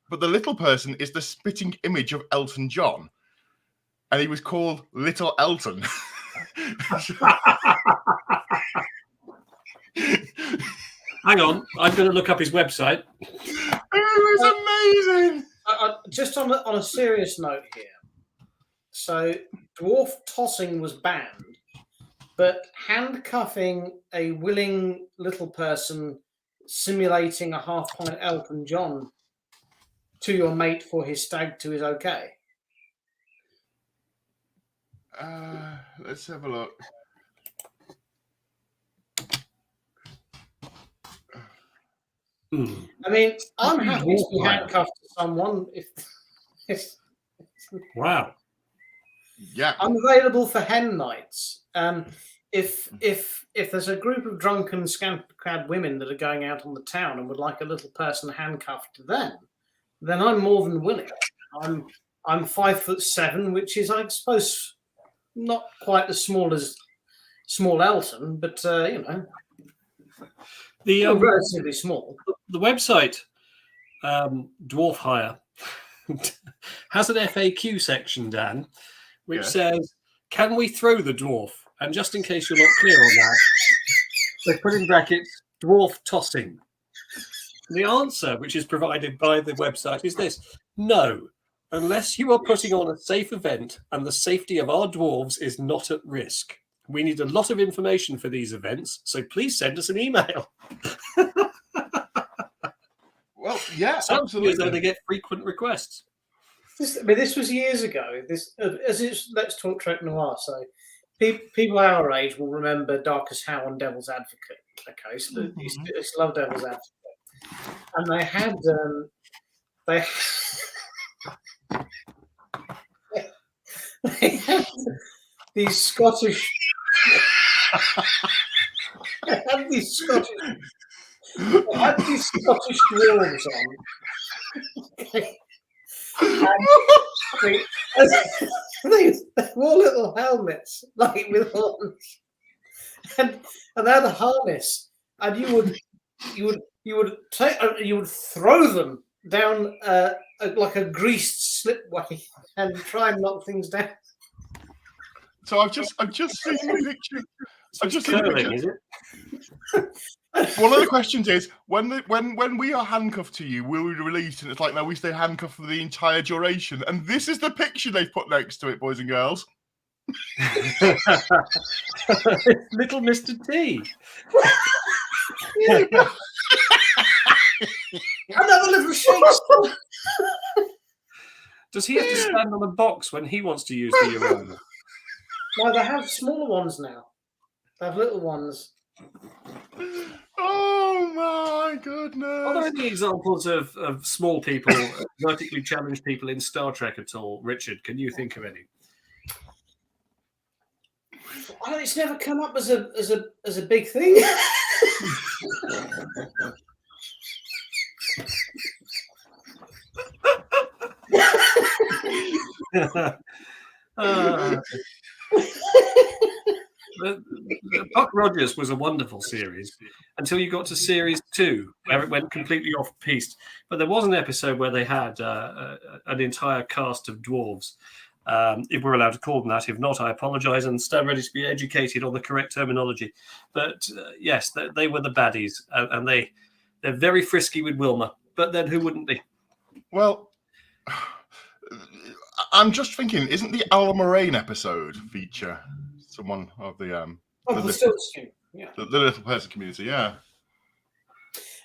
[SPEAKER 1] But the little person is the spitting image of Elton John. And he was called Little Elton.
[SPEAKER 2] Hang on. I'm going to look up his website.
[SPEAKER 1] It was amazing.
[SPEAKER 3] Just on a serious note here, So dwarf tossing was banned, but handcuffing a willing little person simulating a half-pint Elton John to your mate for his stag to is okay.
[SPEAKER 1] Let's have a look.
[SPEAKER 3] I mean, I'm happy to be handcuffed to someone if
[SPEAKER 2] Wow.
[SPEAKER 1] Yeah.
[SPEAKER 3] I'm available for hen nights. If there's a group of drunken, scant-clad women that are going out on the town and would like a little person handcuffed to them, then I'm more than willing. I'm 5'7", which is, I suppose, not quite as small Elton, but relatively small.
[SPEAKER 2] The website Dwarf Hire has an FAQ section, Dan, which says, "Can we throw the dwarf?" And just in case you're not clear on that, they put in brackets dwarf tossing. The answer, which is provided by the website, is this: no, unless you are putting on a safe event and the safety of our dwarves is not at risk. We need a lot of information for these events, so please send us an email.
[SPEAKER 1] Well, yeah,
[SPEAKER 2] Absolutely. So they get frequent requests.
[SPEAKER 3] This was years ago. Let's Talk Trek Noir. So people our age will remember Darkest Hour and Devil's Advocate. Okay, so I used to love Devil's Advocate, and they had these Scottish. They had these Scottish dwarves on. Okay. They wore little helmets, like with horns, and they had a harness, and you would throw them down like a greased slipway and try and knock things down.
[SPEAKER 1] So I've just seen the picture. I've just seen the picture.
[SPEAKER 2] Is it?
[SPEAKER 1] One of the questions is when we are handcuffed to you, will we release? And it's like, no, we stay handcuffed for the entire duration. And this is the picture they've put next to it, boys and girls.
[SPEAKER 2] Little Mr. T.
[SPEAKER 3] Another little Shakespeare.
[SPEAKER 2] Does he have to stand on a box when he wants to use the aroma?
[SPEAKER 3] No, they have smaller ones now. They have little ones.
[SPEAKER 1] Oh my goodness!
[SPEAKER 2] Are there any examples of small people, vertically challenged people in Star Trek at all? Richard, can you think of any?
[SPEAKER 3] It's never come up as a big thing.
[SPEAKER 2] Buck Rogers was a wonderful series until you got to series 2, where it went completely off piste. But there was an episode where they had an entire cast of dwarves. If we're allowed to call them that. If not, I apologise and stand ready to be educated on the correct terminology. But yes, they were the baddies, and they're very frisky with Wilma. But then who wouldn't be?
[SPEAKER 1] Well, I'm just thinking, isn't the Al Moraine episode feature someone of the little person community? Yeah.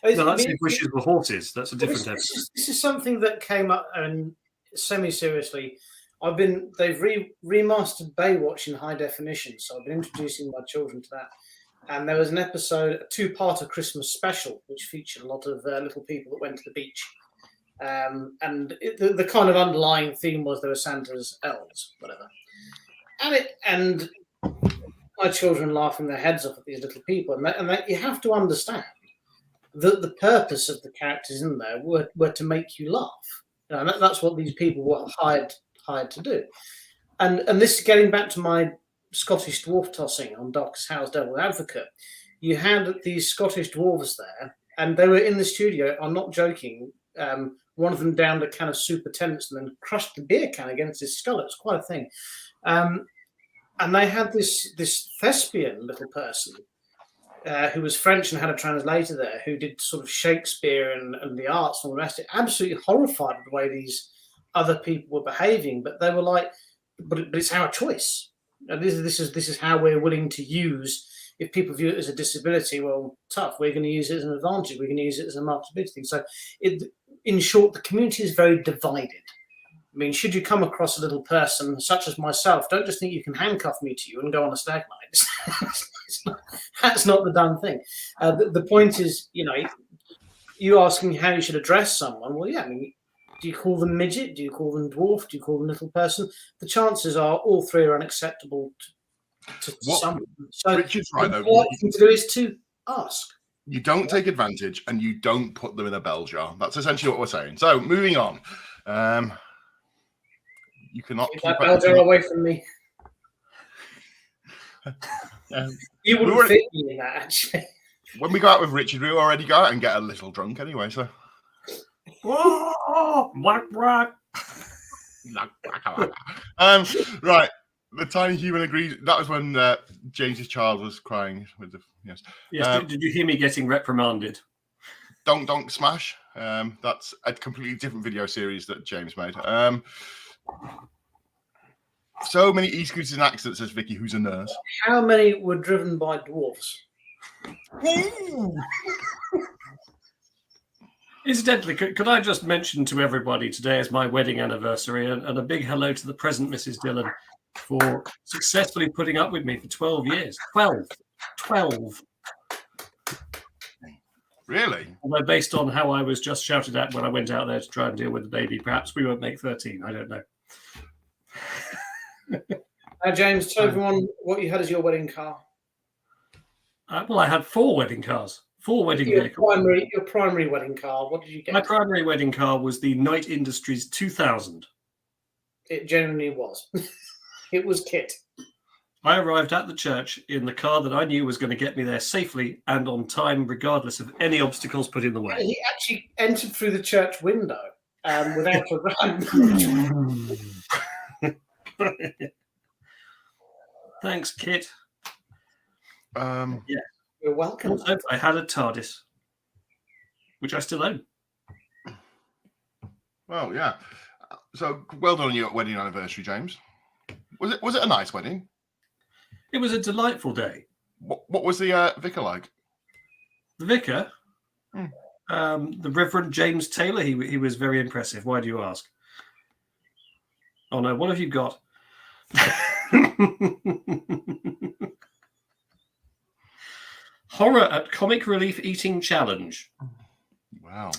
[SPEAKER 2] No, that's If Wishes Were Horses. That's a different episode.
[SPEAKER 3] This is something that came up and semi-seriously. They've remastered Baywatch in high definition, so I've been introducing my children to that. And there was an episode, a two-parter Christmas special, which featured a lot of little people that went to the beach. And the kind of underlying theme was there were Santa's elves, whatever. And my children laughing their heads off at these little people, and you have to understand that the purpose of the characters in there were to make you laugh. And that's what these people were hired to do. And this is getting back to my Scottish dwarf tossing on Darkest Hour's Devil's Advocate. You had these Scottish dwarves there, and they were in the studio. I'm not joking. One of them downed a can of super tenants and then crushed the beer can against his skull. It was quite a thing. And they had this thespian little person who was French and had a translator there who did sort of Shakespeare and the arts and all the rest of it. Absolutely horrified with the way these other people were behaving. But they were like, but it's our choice. And this is how we're willing to use. If people view it as a disability, well, tough. We're going to use it as an advantage. We're going to use it as a marketability thing. So, in short, the community is very divided. I mean, should you come across a little person such as myself, don't just think you can handcuff me to you and go on a stag night. That's not the done thing. The point is, you asking how you should address someone. Well, yeah, I mean, do you call them midget? Do you call them dwarf? Do you call them little person? The chances are all three are unacceptable to someone. So
[SPEAKER 1] Richard's right, though.
[SPEAKER 3] The right thing to do is to ask.
[SPEAKER 1] You don't take advantage and you don't put them in a bell jar. That's essentially what we're saying. So, moving on. You cannot
[SPEAKER 3] keep that bell jar away from me. You wouldn't fit me in that, actually.
[SPEAKER 1] When we go out with Richard, we already go out and get a little drunk anyway, so...
[SPEAKER 2] Whack.
[SPEAKER 1] Right. The tiny human agrees. That was when James's child was crying with the yes.
[SPEAKER 2] Yes. Did you hear me getting reprimanded?
[SPEAKER 1] Donk Smash. That's a completely different video series that James made. So many e-scooters and accidents, says Vicky, who's a nurse.
[SPEAKER 3] How many were driven by dwarves?
[SPEAKER 2] Incidentally, could I just mention to everybody today is my wedding anniversary, and a big hello to the present Mrs. Dillon for successfully putting up with me for 12 years. 12.
[SPEAKER 1] Really?
[SPEAKER 2] Although based on how I was just shouted at when I went out there to try and deal with the baby, perhaps we won't make 13. I don't know.
[SPEAKER 3] James, tell everyone what you had as your wedding car.
[SPEAKER 2] Well, I had 4 wedding cars. 4 wedding vehicles.
[SPEAKER 3] Your primary wedding car, what did you get?
[SPEAKER 2] My primary wedding car was the Knight Industries 2000.
[SPEAKER 3] It genuinely was. It was kit.
[SPEAKER 2] I arrived at the church in the car that I knew was going to get me there safely and on time, regardless of any obstacles put in the way.
[SPEAKER 3] He actually entered through the church window without a ramp.
[SPEAKER 2] Thanks, Kit.
[SPEAKER 1] Yeah.
[SPEAKER 3] You're welcome.
[SPEAKER 2] Also, I had a TARDIS, which I still own.
[SPEAKER 1] Well, yeah. So, well done on your wedding anniversary, James. Was it a nice wedding?
[SPEAKER 2] It was a delightful day.
[SPEAKER 1] What was the vicar like?
[SPEAKER 2] The vicar? The Reverend James Taylor. He was very impressive. Why do you ask? Oh, no. What have you got? Horror at Comic Relief Eating Challenge.
[SPEAKER 1] Wow.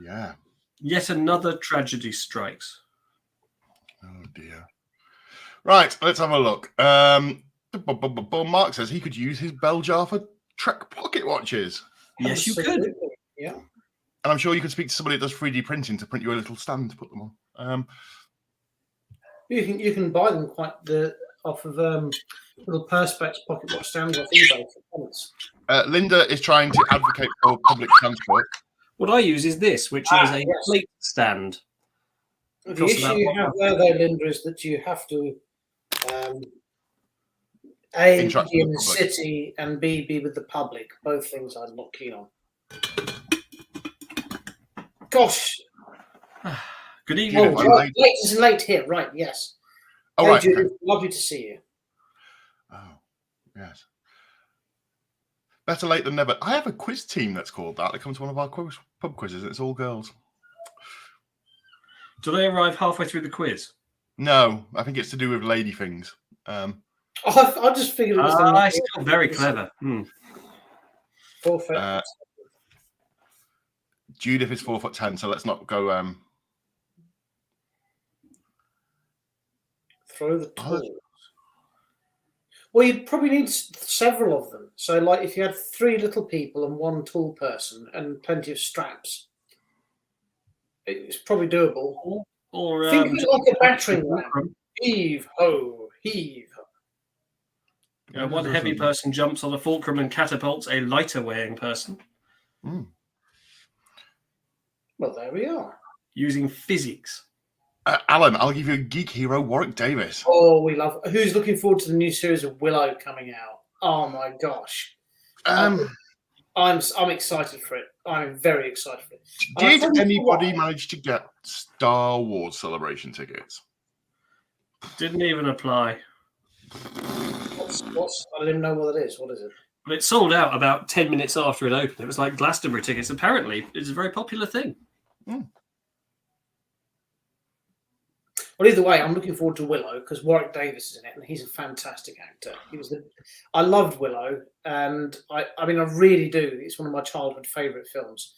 [SPEAKER 1] Yeah.
[SPEAKER 2] Yet another tragedy strikes.
[SPEAKER 1] Oh, dear. Right, let's have a look. Mark says he could use his bell jar for Trek pocket watches.
[SPEAKER 2] Yes, you could.
[SPEAKER 3] Yeah.
[SPEAKER 1] And I'm sure you could speak to somebody that does 3D printing to print you a little stand to put them on.
[SPEAKER 3] You can buy them off of little perspex pocket watch stands off eBay for comments.
[SPEAKER 1] Linda is trying to advocate for public transport.
[SPEAKER 2] What I use is this, which is a plate stand.
[SPEAKER 3] The issue you have there, though, Linda, is that you have to A, be in the city, and B, be with the public. Both things I'm not keen on. Gosh.
[SPEAKER 2] Good evening.
[SPEAKER 3] Late isn't late here, right? Yes.
[SPEAKER 1] Oh,
[SPEAKER 3] hey,
[SPEAKER 1] right.
[SPEAKER 3] Judy,
[SPEAKER 1] Okay.
[SPEAKER 3] lovely to see you.
[SPEAKER 1] Oh, yes. Better late than never. I have a quiz team that's called that. They come to one of our pub quizzes. It's all girls.
[SPEAKER 2] Do they arrive halfway through the quiz?
[SPEAKER 1] No, I think it's to do with lady things.
[SPEAKER 3] I just figured it was
[SPEAKER 2] still very clever.
[SPEAKER 3] 4 foot.
[SPEAKER 1] Judith is 4'10", so let's not go.
[SPEAKER 3] Throw the tools. Well, you'd probably need several of them. So, like, if you had 3 little people and 1 tall person and plenty of straps, it's probably doable.
[SPEAKER 2] Or
[SPEAKER 3] think of it like a battering ram. Heave ho, heave ho.
[SPEAKER 2] One heavy person jumps on a fulcrum and catapults a lighter weighing person.
[SPEAKER 3] Well, there we are.
[SPEAKER 2] Using physics.
[SPEAKER 1] Alan, I'll give you a geek hero, Warwick Davis.
[SPEAKER 3] Oh, we love. Who's looking forward to the new series of Willow coming out? Oh my gosh! I'm excited for it. I'm very excited for it.
[SPEAKER 1] Did anybody manage to get Star Wars Celebration tickets?
[SPEAKER 2] Didn't even apply.
[SPEAKER 3] What's? I don't even know what it is. What is it?
[SPEAKER 2] But it sold out about 10 minutes after it opened. It was like Glastonbury tickets. Apparently, it's a very popular thing.
[SPEAKER 1] Mm.
[SPEAKER 3] Well, either way, I'm looking forward to Willow because Warwick Davis is in it, and he's a fantastic actor. I loved Willow, and I mean, I really do. It's one of my childhood favourite films.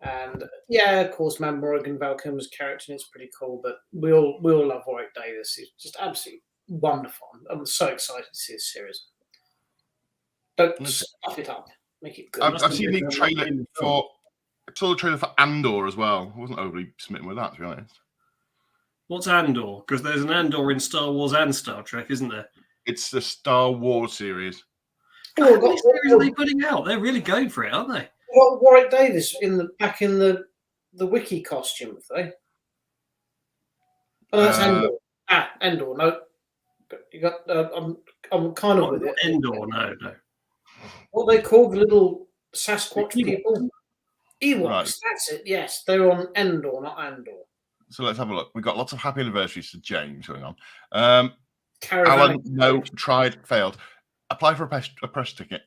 [SPEAKER 3] And yeah, of course, Man Morgan, Val Kilmer's character, and it's pretty cool. But we all love Warwick Davis. He's just absolutely wonderful. I'm so excited to see this series. Don't stuff it up. Make it good.
[SPEAKER 1] I've seen the trailer for. I saw the trailer for Andor as well. I wasn't overly smitten with that, to be honest.
[SPEAKER 2] What's Andor? Because there's an Andor in Star Wars and Star Trek, isn't there?
[SPEAKER 1] It's the Star Wars series.
[SPEAKER 2] How many series are they putting out? They're really going for it, aren't they?
[SPEAKER 3] Got Warwick Davis back in the wiki costume, have they? Oh, that's Endor. Endor. No, you got. I'm kind of with it.
[SPEAKER 2] Endor. No.
[SPEAKER 3] What are they called? The little Sasquatch people. Ewoks.
[SPEAKER 1] Right.
[SPEAKER 3] That's it. Yes, they're on Endor, not Andor.
[SPEAKER 1] So let's have a look. We've got lots of happy anniversaries to James going on.
[SPEAKER 3] Caravan.
[SPEAKER 1] Alan, tried, failed. Apply for a press ticket.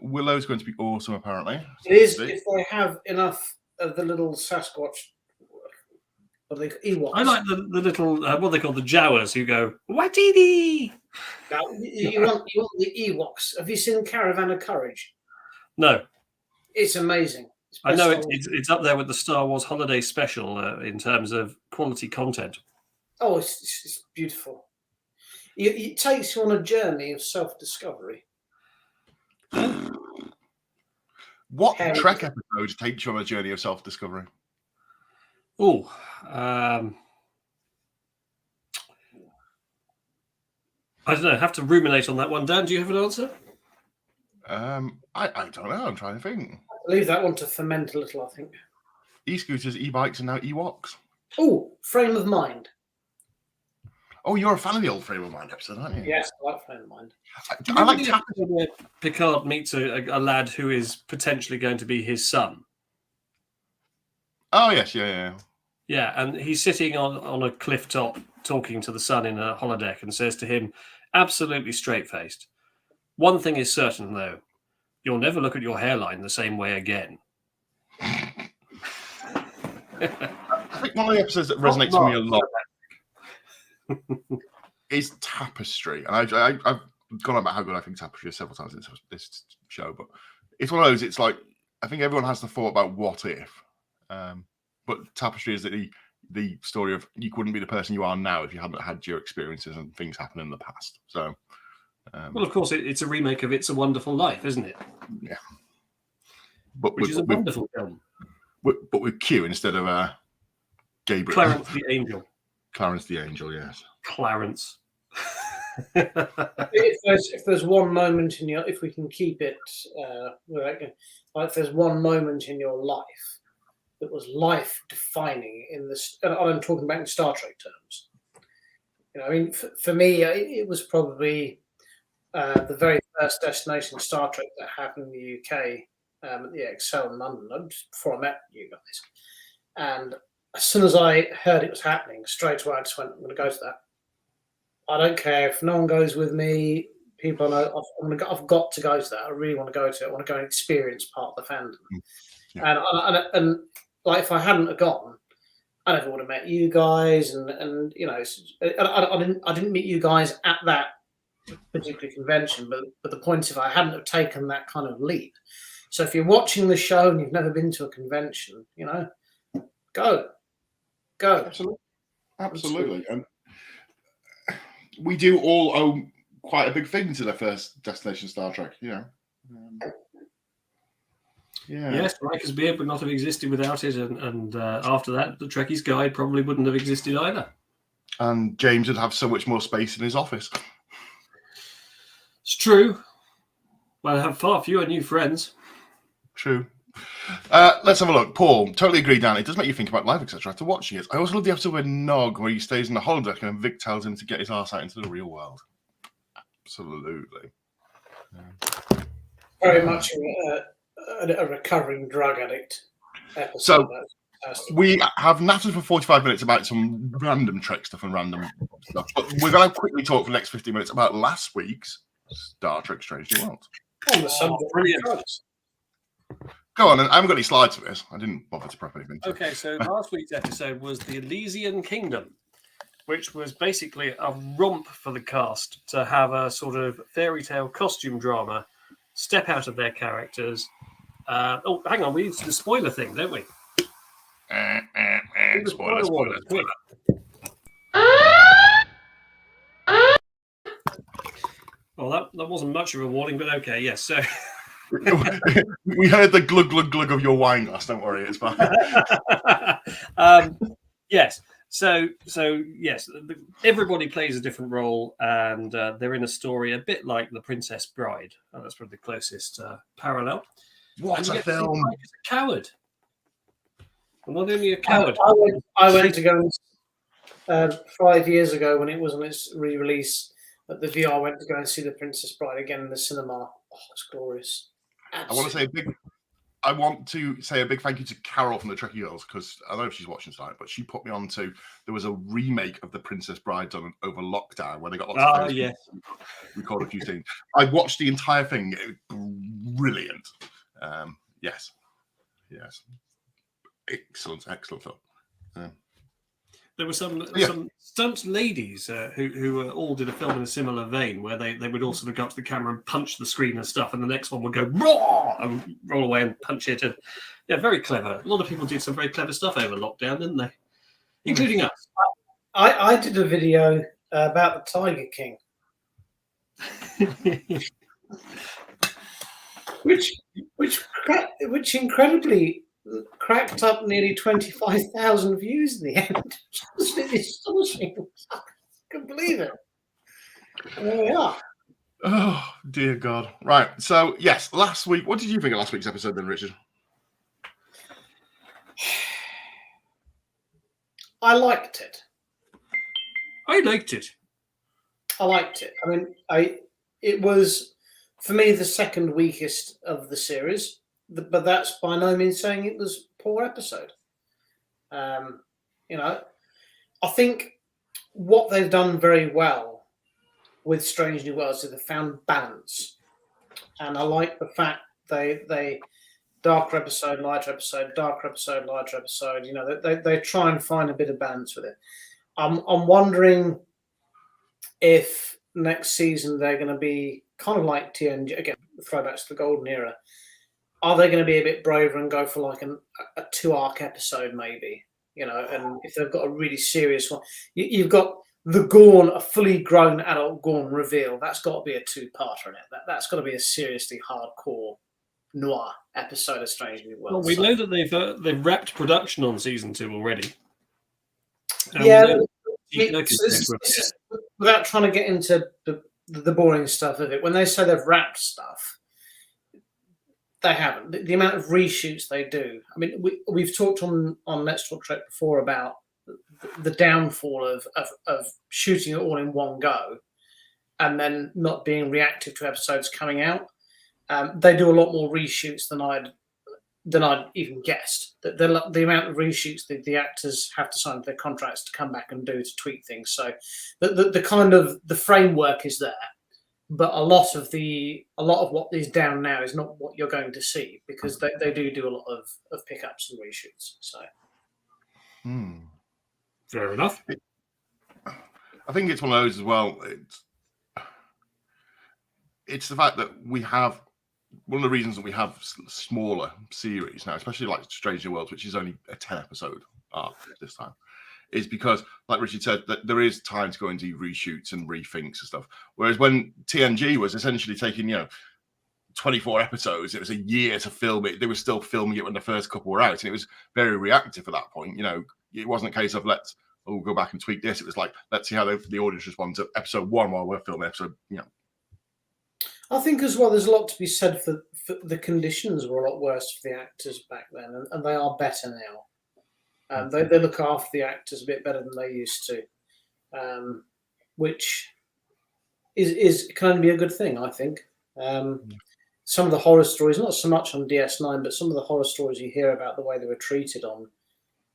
[SPEAKER 1] Willow's going to be awesome, apparently.
[SPEAKER 3] It is if they have enough of the little Sasquatch. What are they? Ewoks.
[SPEAKER 2] I like the little what they call the Jawas who go Watiti.
[SPEAKER 3] Now, you want the Ewoks? Have you seen Caravan of Courage?
[SPEAKER 2] No,
[SPEAKER 3] it's amazing.
[SPEAKER 2] I know it's up there with the Star Wars Holiday Special in terms of quality content.
[SPEAKER 3] Oh, it's beautiful. It takes you on a journey of self-discovery.
[SPEAKER 1] What Trek episode takes you on a journey of self-discovery?
[SPEAKER 2] Oh, I don't know. I have to ruminate on that one. Dan, do you have an answer?
[SPEAKER 1] I don't know. I'm trying to think.
[SPEAKER 3] Leave that one to ferment a little, I think.
[SPEAKER 1] E-scooters, e-bikes, and now Ewoks.
[SPEAKER 3] Oh, Frame of Mind.
[SPEAKER 1] Oh, you're a fan of the old Frame of Mind episode, aren't you?
[SPEAKER 3] Yes, I like Frame of Mind.
[SPEAKER 1] I like Tapestry.
[SPEAKER 2] Where Picard meets a lad who is potentially going to be his son.
[SPEAKER 1] Oh, yes, yeah.
[SPEAKER 2] Yeah, and he's sitting on a cliff top talking to the son in a holodeck and says to him, absolutely straight-faced, one thing is certain, though. You'll never look at your hairline the same way again.
[SPEAKER 1] I think one of the episodes that resonates with me a lot is Tapestry. And I've gone on about how good I think Tapestry is several times in this show, but it's one of those, it's like, I think everyone has the thought about what if. But Tapestry is the story of you wouldn't be the person you are now if you hadn't had your experiences and things happen in the past. So,
[SPEAKER 2] well, of course, it's a remake of It's a Wonderful Life, isn't it?
[SPEAKER 1] Yeah.
[SPEAKER 2] Which is a wonderful film.
[SPEAKER 1] But with Q instead of Gabriel.
[SPEAKER 2] Clarence the Angel.
[SPEAKER 1] Clarence the Angel, yes.
[SPEAKER 2] Clarence.
[SPEAKER 3] if there's one moment in if we can keep it, if there's one moment in your life that was life defining in this, and I'm talking about in Star Trek terms. I mean, for me, it was probably the very first Destination Star Trek that happened in the UK at the Excel in London, before I met you guys. And as soon as I heard it was happening, straight away I just went, I'm going to go to that. I don't care if no one goes with me. People know I've got to go to that. I really want to go to it. I want to go and experience part of the fandom. Yeah. And like, if I hadn't have gone, I never would have met you guys. And I didn't meet you guys at that particular convention. But the point is, if I hadn't have taken that kind of leap. So if you're watching the show and you've never been to a convention, go.
[SPEAKER 1] Absolutely. And we do all owe quite a big thing to the first Destination Star Trek, Yeah.
[SPEAKER 2] Yes, Riker's Beard would not have existed without it, and after that, the Trekkie's Guide probably wouldn't have existed either.
[SPEAKER 1] And James would have so much more space in his office.
[SPEAKER 2] It's true. Well, I have far fewer new friends.
[SPEAKER 1] True. Let's have a look. Paul, totally agree, Dan. It does make you think about life, etc. after watching it. I also love the episode with Nog, where he stays in the holodeck and Vic tells him to get his arse out into the real world. Absolutely.
[SPEAKER 3] Very much a recovering drug addict episode.
[SPEAKER 1] So
[SPEAKER 3] That's
[SPEAKER 1] we have nattered for 45 minutes about some random Trek stuff and random stuff, but we're going to quickly talk for the next 15 minutes about last week's Star Trek Strange New Worlds.
[SPEAKER 3] on the subject.
[SPEAKER 2] brilliant.
[SPEAKER 3] Drugs.
[SPEAKER 1] Go on, and I haven't got any slides for this. I didn't bother to prep anything.
[SPEAKER 2] Okay, so last week's episode was the Elysian Kingdom, which was basically a romp for the cast to have a sort of fairy tale costume drama, step out of their characters. Oh, hang on, we need the spoiler thing, don't we?
[SPEAKER 1] Spoiler.
[SPEAKER 2] Quick. Well, that wasn't much of a warning, but okay, yes. So
[SPEAKER 1] We heard the glug glug glug of your wine glass. Don't worry, it's fine.
[SPEAKER 2] yes. So yes, everybody plays a different role, and they're in a story a bit like The Princess Bride. Oh, that's probably the closest parallel.
[SPEAKER 1] What
[SPEAKER 2] And
[SPEAKER 1] a
[SPEAKER 2] yet Steve
[SPEAKER 1] film!
[SPEAKER 2] Pike is a coward. And not only a coward.
[SPEAKER 3] I went to go 5 years ago when it was on its re-release at the VR. I went to go and see The Princess Bride again in the cinema. Oh, it's glorious.
[SPEAKER 1] I want to say a big thank you to Carol from the Trekkie Girls, because I don't know if she's watching tonight, but she put me on to. There was a remake of The Princess Bride done over lockdown where they got lots of
[SPEAKER 2] yes.
[SPEAKER 1] recorded a few scenes. I watched the entire thing. It was brilliant. Yes. Excellent film.
[SPEAKER 2] There were some stunt ladies who all did a film in a similar vein, where they would all sort of go up to the camera and punch the screen and stuff, and the next one would go raw and roll away and punch it. And yeah, very clever. A lot of people did some very clever stuff over lockdown, didn't they? Including us.
[SPEAKER 3] I did a video about the Tiger King, which incredibly cracked up nearly 25,000 views in the end. It's really astonishing. I can't believe it. And there we are.
[SPEAKER 1] Oh dear God! Right. So yes, last week. What did you think of last week's episode, then, Richard?
[SPEAKER 3] I liked it.
[SPEAKER 2] I liked it.
[SPEAKER 3] I mean, it was for me the second weakest of the series, but that's by no means saying it was a poor episode. I think what they've done very well with Strange New Worlds is they've found balance, and I like the fact they darker episode, lighter episode, darker episode, lighter episode. You know, they try and find a bit of balance with it. I'm wondering if next season they're going to be kind of like TNG again, throwbacks to the golden era. Are they going to be a bit braver and go for like a 2-arc episode, maybe? You know, and if they've got a really serious one, you've got the Gorn, a fully grown adult Gorn reveal. That's got to be a 2-parter in it. That's got to be a seriously hardcore noir episode of Strange New Worlds.
[SPEAKER 2] Well, we know that they've wrapped production on season 2 already.
[SPEAKER 3] Without trying to get into the boring stuff of it, when they say they've wrapped stuff, they haven't. The amount of reshoots they do. I mean, we've talked on Let's Talk Trek before about the downfall of shooting it all in one go and then not being reactive to episodes coming out. They do a lot more reshoots than I'd even guessed. The amount of reshoots that the actors have to sign their contracts to come back and do to tweak things. So the kind of the framework is there, but a lot of what is down now is not what you're going to see, because they do a lot of pickups and reshoots. So
[SPEAKER 2] fair enough.
[SPEAKER 1] I think it's one of those as well. It's the fact that we have. One of the reasons that we have smaller series now, especially like Strange New Worlds, which is only a 10-episode arc this time, is because, like Richard said, that there is time to go and do reshoots and rethinks and stuff. Whereas when TNG was essentially taking, 24 episodes, it was a year to film it. They were still filming it when the first couple were out, and it was very reactive at that point. It wasn't a case of we'll go back and tweak this. It was like, let's see how the audience responds to episode 1 while we're filming episode,
[SPEAKER 3] I think as well, there's a lot to be said for the conditions were a lot worse for the actors back then, and they are better now. They look after the actors a bit better than they used to, which is can only be a good thing, I think. some of the horror stories, not so much on DS9, but some of the horror stories you hear about the way they were treated on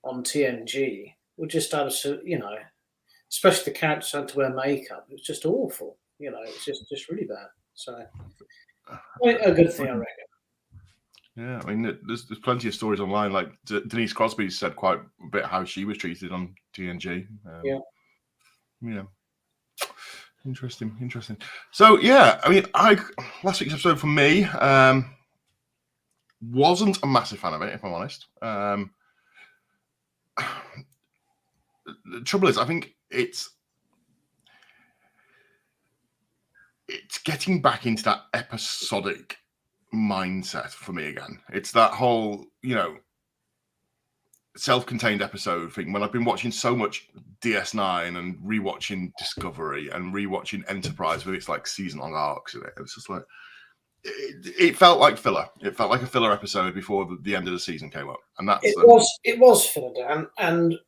[SPEAKER 3] TNG were just absolutely, especially the characters had to wear makeup. It was just awful. It's just really bad. So a good thing, I reckon.
[SPEAKER 1] Yeah, I mean, there's plenty of stories online. Like Denise Crosby said quite a bit how she was treated on TNG. Yeah. Interesting. So yeah, I mean, last week's episode for me wasn't a massive fan of it, if I'm honest. The trouble is, I think it's getting back into that episodic mindset for me again. It's that whole, self-contained episode thing. When I've been watching so much DS9 and rewatching Discovery and rewatching Enterprise with its like season-long arcs in it, it's just like it felt like filler. It felt like a filler episode before the end of the season came up, and
[SPEAKER 3] it was filler, Dan. And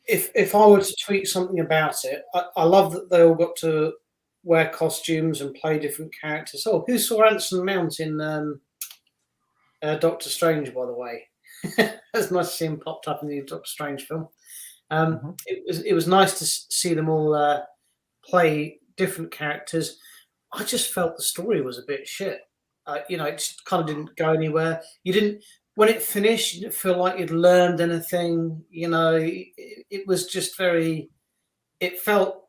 [SPEAKER 3] if I were to tweet something about it, I love that they all got to wear costumes and play different characters. Oh, who saw Anson Mount in Doctor Strange, by the way? It's nice to see him popped up in the Doctor Strange film. It was nice to see them all play different characters. I just felt the story was a bit shit. It just kind of didn't go anywhere. When it finished, you didn't feel like you'd learned anything. It was just very. It felt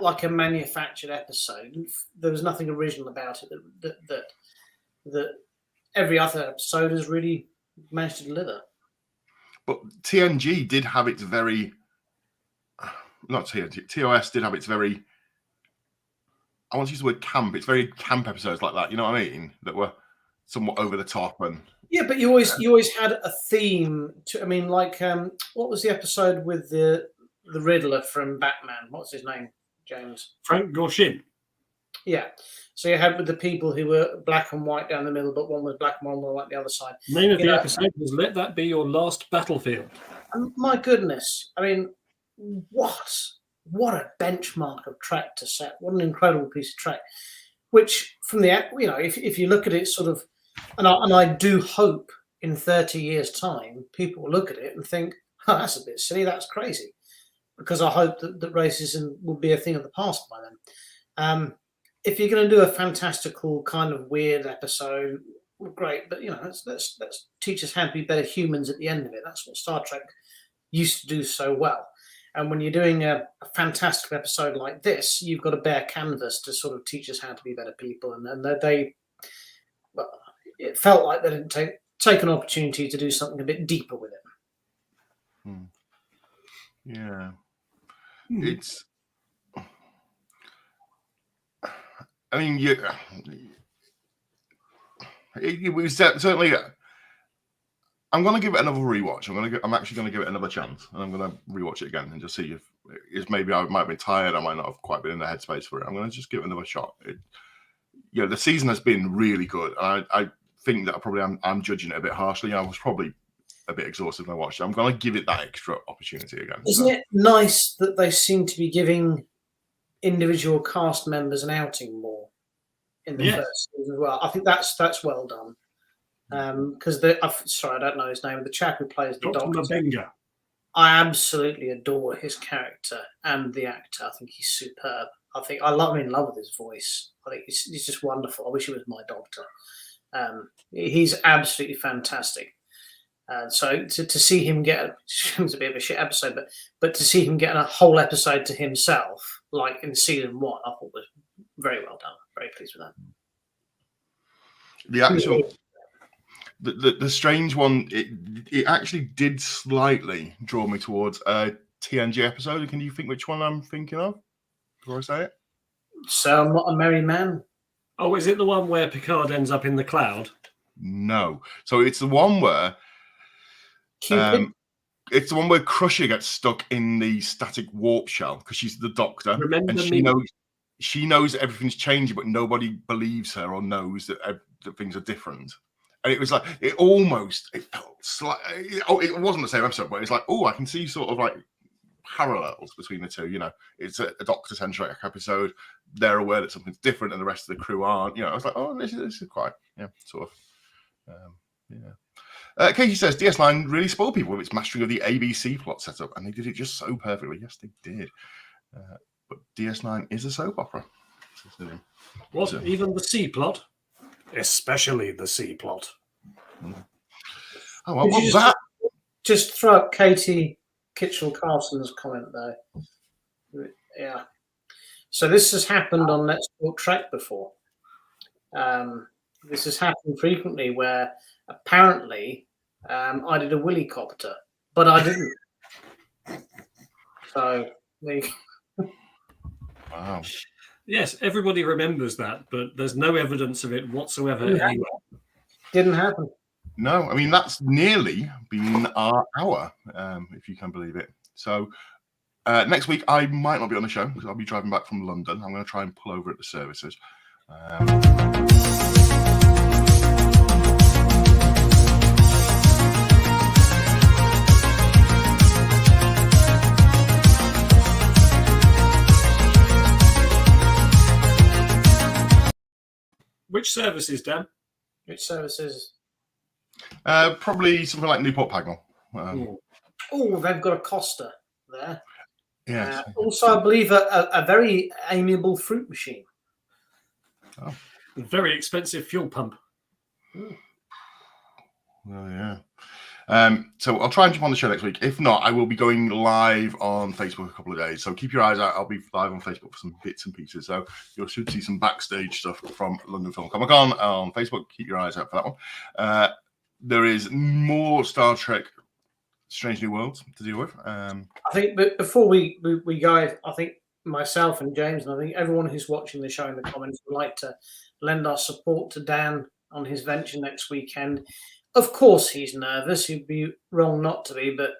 [SPEAKER 3] like a manufactured episode. There was nothing original about it that every other episode has really managed to deliver.
[SPEAKER 1] But TNG did have its very, not TNG, TOS did have its very, I want to use the word camp. It's very camp episodes like that. You know what I mean? That were somewhat over the top and.
[SPEAKER 3] Yeah, but you always had a theme. What was the episode with the Riddler from Batman? What's his name, James?
[SPEAKER 2] Frank Gorshin.
[SPEAKER 3] Yeah. So you had with the people who were black and white down the middle, but one was black and one was white the other side.
[SPEAKER 2] Name of the episode was "Let That Be Your Last Battlefield."
[SPEAKER 3] And my goodness, I mean, what a benchmark of track to set! What an incredible piece of track. Which, from the if you look at it, sort of, and I do hope in 30 years' time, people will look at it and think, "Oh, that's a bit silly. That's crazy," because I hope that racism will be a thing of the past by then. If you're going to do a fantastical kind of weird episode, great, but let's teach us how to be better humans at the end of it. That's what Star Trek used to do so well. And when you're doing a fantastic episode like this, you've got a bare canvas to sort of teach us how to be better people. And it felt like they didn't take an opportunity to do something a bit deeper with it.
[SPEAKER 1] Yeah, it's. I mean, it was certainly. I'm going to give it another rewatch. I'm actually going to give it another chance, and I'm going to rewatch it again and just see if maybe I might be tired. I might not have quite been in the headspace for it. I'm going to just give it another shot. The season has been really good. I think that I'm judging it a bit harshly. I was probably a bit exhausted when I watched it. I'm going to give it that extra opportunity again.
[SPEAKER 3] Isn't it nice that they seem to be giving individual cast members an outing more in the first season as well? I think that's well done. Because I don't know his name. The chap who plays the Doctor, I absolutely adore his character and the actor. I think he's superb. I'm in love with his voice. I think he's just wonderful. I wish he was my Doctor. He's absolutely fantastic. So to see him get, it was a bit of a shit episode, but to see him get a whole episode to himself, like in season 1, I thought was very well done. Very pleased with that.
[SPEAKER 1] The actual, the strange one, it actually did slightly draw me towards a TNG episode. Can you think which one I'm thinking of before I say it?
[SPEAKER 3] So I'm Not a Merry Man.
[SPEAKER 2] Oh, is it the one where Picard ends up in the cloud?
[SPEAKER 1] No. So it's the one where it's the one where Crusher gets stuck in the static warp shell because she's the Doctor. She knows that everything's changing, but nobody believes her or knows that things are different. And it was like it felt slightly. It wasn't the same episode, but it's like, I can see sort of like parallels between the two. You know, it's a Doctor-centric episode. They're aware that something's different, and the rest of the crew aren't. You know, I was like, oh, this is quite, sort of, yeah. Katie says DS9 really spoiled people with its mastering of the ABC plot setup, and they did it just so perfectly. Yes, they did. But DS9 is a soap opera.
[SPEAKER 2] What? Even the C plot? Especially the C plot.
[SPEAKER 1] Oh, what was that?
[SPEAKER 3] Just throw up Katie Kitchell-Carson's comment there. Yeah. So this has happened on Let's Talk Trek before. This has happened frequently where apparently I did a willycopter, but I didn't. So
[SPEAKER 1] Wow.
[SPEAKER 2] Yes, everybody remembers that, but there's no evidence of it whatsoever anywhere.
[SPEAKER 3] Didn't happen.
[SPEAKER 1] No, I mean, that's nearly been our hour, if you can believe it. So next week, I might not be on the show because I'll be driving back from London. I'm going to try and pull over at the services.
[SPEAKER 2] Which services, Dan?
[SPEAKER 3] Which services?
[SPEAKER 1] Probably something like Newport Pagnell.
[SPEAKER 3] Oh, they've got a Costa there.
[SPEAKER 1] Yes.
[SPEAKER 3] Also, I believe a very amiable fruit machine.
[SPEAKER 1] Oh.
[SPEAKER 2] A very expensive fuel pump.
[SPEAKER 1] Well, yeah. So I'll try and jump on the show next week. If not, I will be going live on Facebook a couple of days. So keep your eyes out. I'll be live on Facebook for some bits and pieces. So you should see some backstage stuff from London Film Comic Con on Facebook. Keep your eyes out for that one. There is more Star Trek Strange New Worlds to deal with.
[SPEAKER 3] I think, but before we go, I think myself and James, and I think everyone who's watching the show in the comments would like to lend our support to Dan on his venture next weekend. Of course, he's nervous. He'd be wrong not to be, but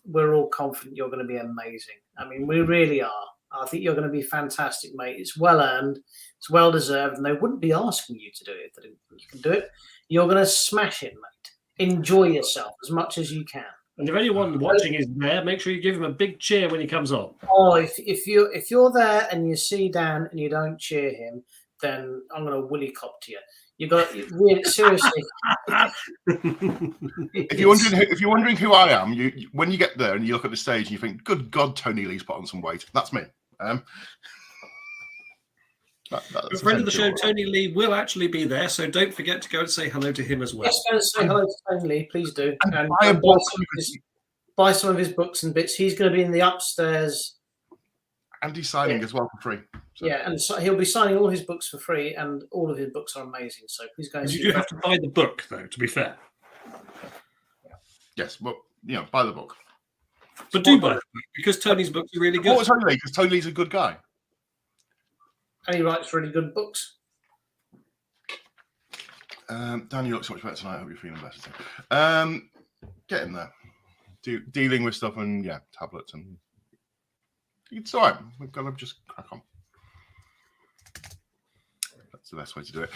[SPEAKER 3] we're all confident you're going to be amazing. I mean, we really are. I think you're going to be fantastic, mate. It's well earned. It's well deserved, and they wouldn't be asking you to do it if they didn't think you can do it. You're going to smash it, mate. Enjoy yourself as much as you can.
[SPEAKER 2] And if anyone watching is there, make sure you give him a big cheer when he comes on.
[SPEAKER 3] Oh, if you're there and you see Dan and you don't cheer him, then I'm going to willycopter you. You got seriously.
[SPEAKER 1] If you're wondering who I am, when you get there and you look at the stage and you think, "Good God, Tony Lee's put on some weight." That's me.
[SPEAKER 2] A friend of the show, Tony Lee, will actually be there, so don't forget to go and say hello to him as well.
[SPEAKER 3] Yes, go and say hello to Tony Lee, please do. And
[SPEAKER 1] buy
[SPEAKER 3] some of his books and bits. He's going to be in the upstairs.
[SPEAKER 1] And he's signing as well for free. So.
[SPEAKER 3] Yeah, and so he'll be signing all his books for free, and all of his books are amazing. So please go and see.
[SPEAKER 2] You do have to buy the book, though, to be fair.
[SPEAKER 1] Yes, but buy the book.
[SPEAKER 2] But do buy the book, because Tony's books are really good.
[SPEAKER 1] What Tony Lee? Because Tony Lee's a good guy.
[SPEAKER 3] And he writes really good books.
[SPEAKER 1] Dan, you look so much better tonight. I hope you're feeling better. Get in there. Dealing with stuff and tablets and it's all right. We've got to just crack on. That's the best way to do it.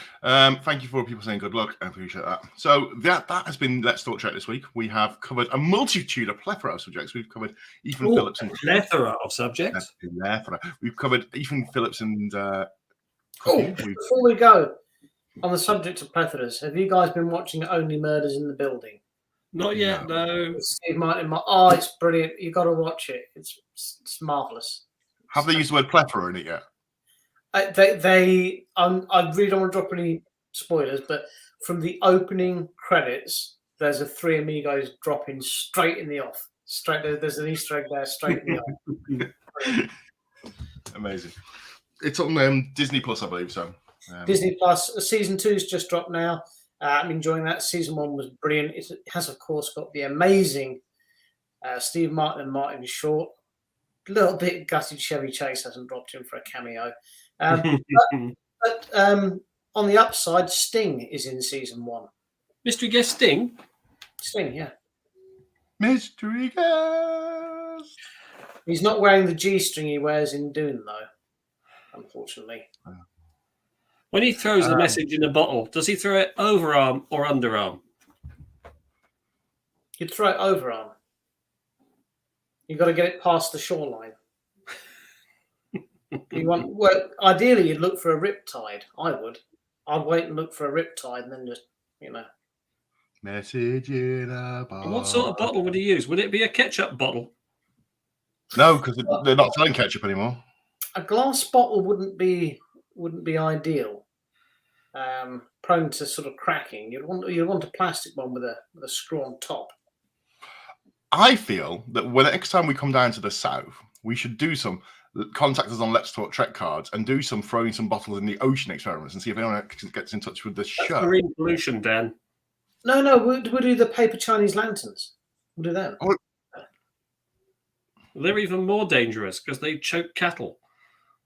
[SPEAKER 1] Thank you for people saying good luck. I appreciate that. So that has been Let's Talk Trek this week. We have covered a multitude, a plethora of subjects. We've covered Ethan Phillips and
[SPEAKER 2] plethora of subjects.
[SPEAKER 1] We've covered Ethan Phillips and.
[SPEAKER 3] Before we go on the subject of plethoras, have you guys been watching Only Murders in the Building?
[SPEAKER 2] Not yet, no.
[SPEAKER 3] Steve Martin. Oh, it's brilliant. You've got to watch it. It's marvellous.
[SPEAKER 1] Have they used the word plethora in it yet?
[SPEAKER 3] I really don't want to drop any spoilers, but from the opening credits, there's a Three Amigos dropping straight in the off. There's an Easter egg there, straight in the off.
[SPEAKER 1] Amazing. It's on Disney Plus, I believe. So
[SPEAKER 3] Disney Plus. Season 2's just dropped now. I'm enjoying that. Season 1 was brilliant. It has, of course, got the amazing Steve Martin and Martin Short. A little bit gutted Chevy Chase hasn't dropped in for a cameo. But on the upside, Sting is in Season 1.
[SPEAKER 2] Mystery guest Sting?
[SPEAKER 3] Sting, yeah.
[SPEAKER 1] Mystery guest.
[SPEAKER 3] He's not wearing the G-string he wears in Dune, though, unfortunately.
[SPEAKER 2] When he throws the message in a bottle, does he throw it overarm or underarm?
[SPEAKER 3] He'd throw it overarm. You've got to get it past the shoreline. Well, ideally, you'd look for a riptide. I would. I'd wait and look for a riptide and then just,
[SPEAKER 1] Message in a bar.
[SPEAKER 2] And what sort of bottle would he use? Would it be a ketchup bottle?
[SPEAKER 1] No, because they're not selling ketchup anymore.
[SPEAKER 3] A glass bottle wouldn't be ideal. Prone to sort of cracking. You'd want a plastic one with a screw on top.
[SPEAKER 1] I feel that when next time we come down to the south, we should do some contact us on Let's Talk Trek cards and do some throwing some bottles in the ocean experiments and see if anyone gets in touch with the show.
[SPEAKER 2] Marine pollution, Dan.
[SPEAKER 3] No, we'll do the paper Chinese lanterns. We'll do them.
[SPEAKER 1] Oh.
[SPEAKER 2] They're even more dangerous because they choke cattle.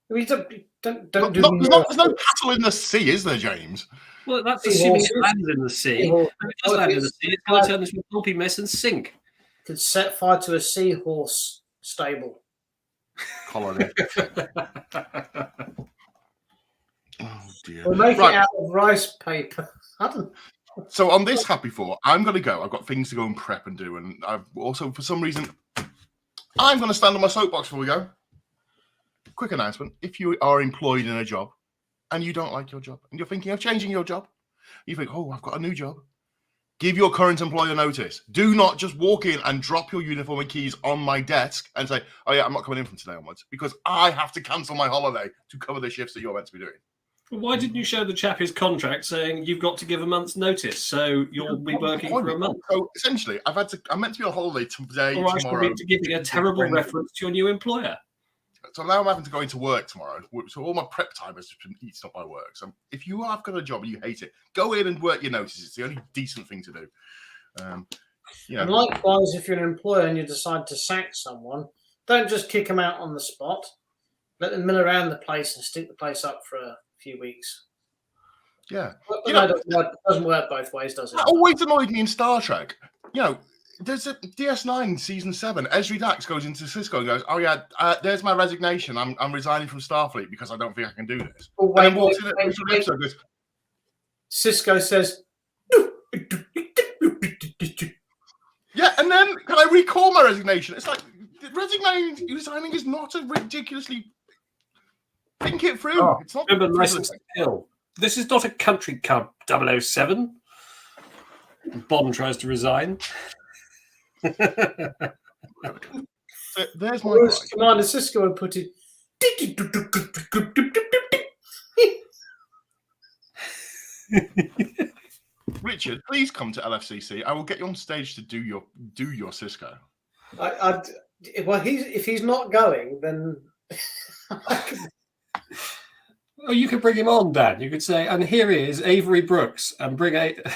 [SPEAKER 3] We don't do
[SPEAKER 1] there's no cattle in the sea, is there, James?
[SPEAKER 2] Well, that's assuming it lands in the sea. If it does land in the sea, it's going to turn into a pulpy mess and sink.
[SPEAKER 3] Could set fire to a seahorse stable.
[SPEAKER 1] Colony. Oh dear.
[SPEAKER 3] We'll make it out of rice paper.
[SPEAKER 1] So on this happy thought, I'm going to go. I've got things to go and prep and do, and I've also, for some reason, I'm going to stand on my soapbox before we go. Quick announcement: if you are employed in a job and you don't like your job, and you're thinking of changing your job, you think, "Oh, I've got a new job." Give your current employer notice. Do not just walk in and drop your uniform and keys on my desk and say, "Oh yeah, I'm not coming in from today onwards," because I have to cancel my holiday to cover the shifts that you're meant to be doing.
[SPEAKER 2] Why didn't you show the chap his contract saying you've got to give a month's notice, so you'll be working for a month?
[SPEAKER 1] So essentially, I'm meant to be on holiday today,
[SPEAKER 2] Or I
[SPEAKER 1] tomorrow.
[SPEAKER 2] should be giving a terrible reference to your new employer.
[SPEAKER 1] So now I'm having to go into work tomorrow. So all my prep time has just been eaten up by work. So if you have got a job and you hate it, go in and work your notice. It's the only decent thing to do.
[SPEAKER 3] And likewise, if you're an employer and you decide to sack someone, don't just kick them out on the spot. Let them mill around the place and stick the place up for a few weeks.
[SPEAKER 1] Yeah.
[SPEAKER 3] It doesn't work both ways, does it?
[SPEAKER 1] That always annoyed me in Star Trek. There's a DS9 season 7. Esri Dax goes into Cisco and goes, "Oh yeah, there's my resignation. I'm resigning from Starfleet because I don't think I can do this."
[SPEAKER 3] Oh,
[SPEAKER 1] and then walks in episode goes,
[SPEAKER 3] Cisco says,
[SPEAKER 1] "Yeah, and then can I recall my resignation?" It's like resigning is not a ridiculously. Think it through.
[SPEAKER 2] Oh,
[SPEAKER 1] it's not.
[SPEAKER 2] remember License to Kill. This is not a country club 007. Bond tries to resign.
[SPEAKER 1] There's my
[SPEAKER 3] Commander Cisco and put it.
[SPEAKER 1] Richard, please come to LFCC. I will get you on stage to do your Cisco.
[SPEAKER 3] Well, if he's not going, then.
[SPEAKER 2] Oh, you could bring him on, Dan. You could say, "And here is Avery Brooks," and bring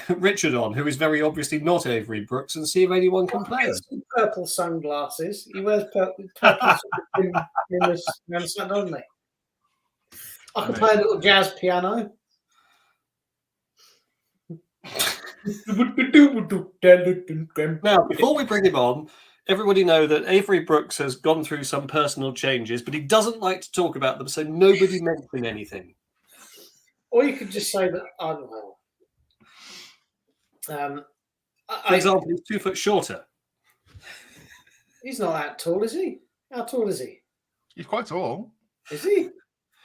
[SPEAKER 2] Richard on, who is very obviously not Avery Brooks, and see if anyone can play him.
[SPEAKER 3] Purple sunglasses. He wears purple doesn't he? I can play a little jazz piano.
[SPEAKER 2] Now, before we bring him on, everybody know that Avery Brooks has gone through some personal changes, but he doesn't like to talk about them, so nobody mention anything.
[SPEAKER 3] Or you could just say that, I don't know.
[SPEAKER 2] For example, he's 2 foot shorter.
[SPEAKER 3] He's not that tall, is he? How tall is he?
[SPEAKER 1] He's quite tall.
[SPEAKER 3] Is he?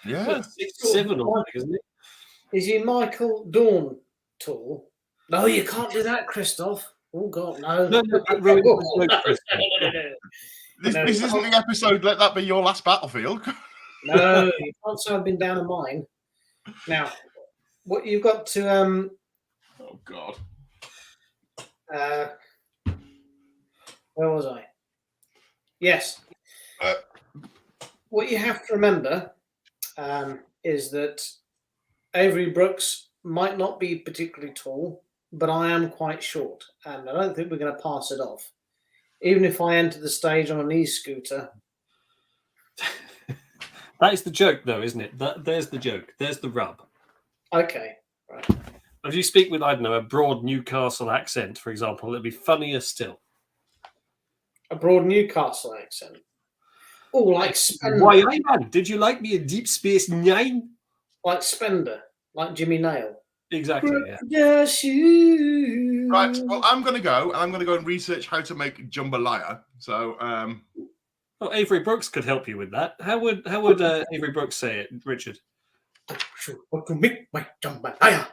[SPEAKER 1] Yeah.
[SPEAKER 2] 6'7" or something, isn't he?
[SPEAKER 3] Is he Michael Dawn tall? No, you can't do that, Christoph. Oh, God, no.
[SPEAKER 2] No, that ruined the joke, Chris.
[SPEAKER 1] This isn't the episode. Let that be your last battlefield.
[SPEAKER 3] No, you can't say I've been down a mine. Now, what you've got to
[SPEAKER 1] Oh God.
[SPEAKER 3] Where was I? Yes. What you have to remember is that Avery Brooks might not be particularly tall, but I am quite short, and I don't think we're going to pass it off. Even if I enter the stage on an e-scooter.
[SPEAKER 2] That is the joke, though, isn't it? There's the joke. There's the rub.
[SPEAKER 3] Okay. Right.
[SPEAKER 2] If you speak with, I don't know, a broad Newcastle accent, for example, it'd be funnier still.
[SPEAKER 3] A broad Newcastle accent. Oh, like Spender.
[SPEAKER 2] Why, man, did you like me in Deep Space Nine?
[SPEAKER 3] Like Spender, like Jimmy Nail.
[SPEAKER 2] Exactly. Yeah.
[SPEAKER 3] Yes, you.
[SPEAKER 1] Right. Well, I'm going to go, and I'm going to go and research how to make jambalaya. So,
[SPEAKER 2] Well, Avery Brooks could help you with that. How would Avery Brooks say it, Richard?
[SPEAKER 3] What to make my jambalaya?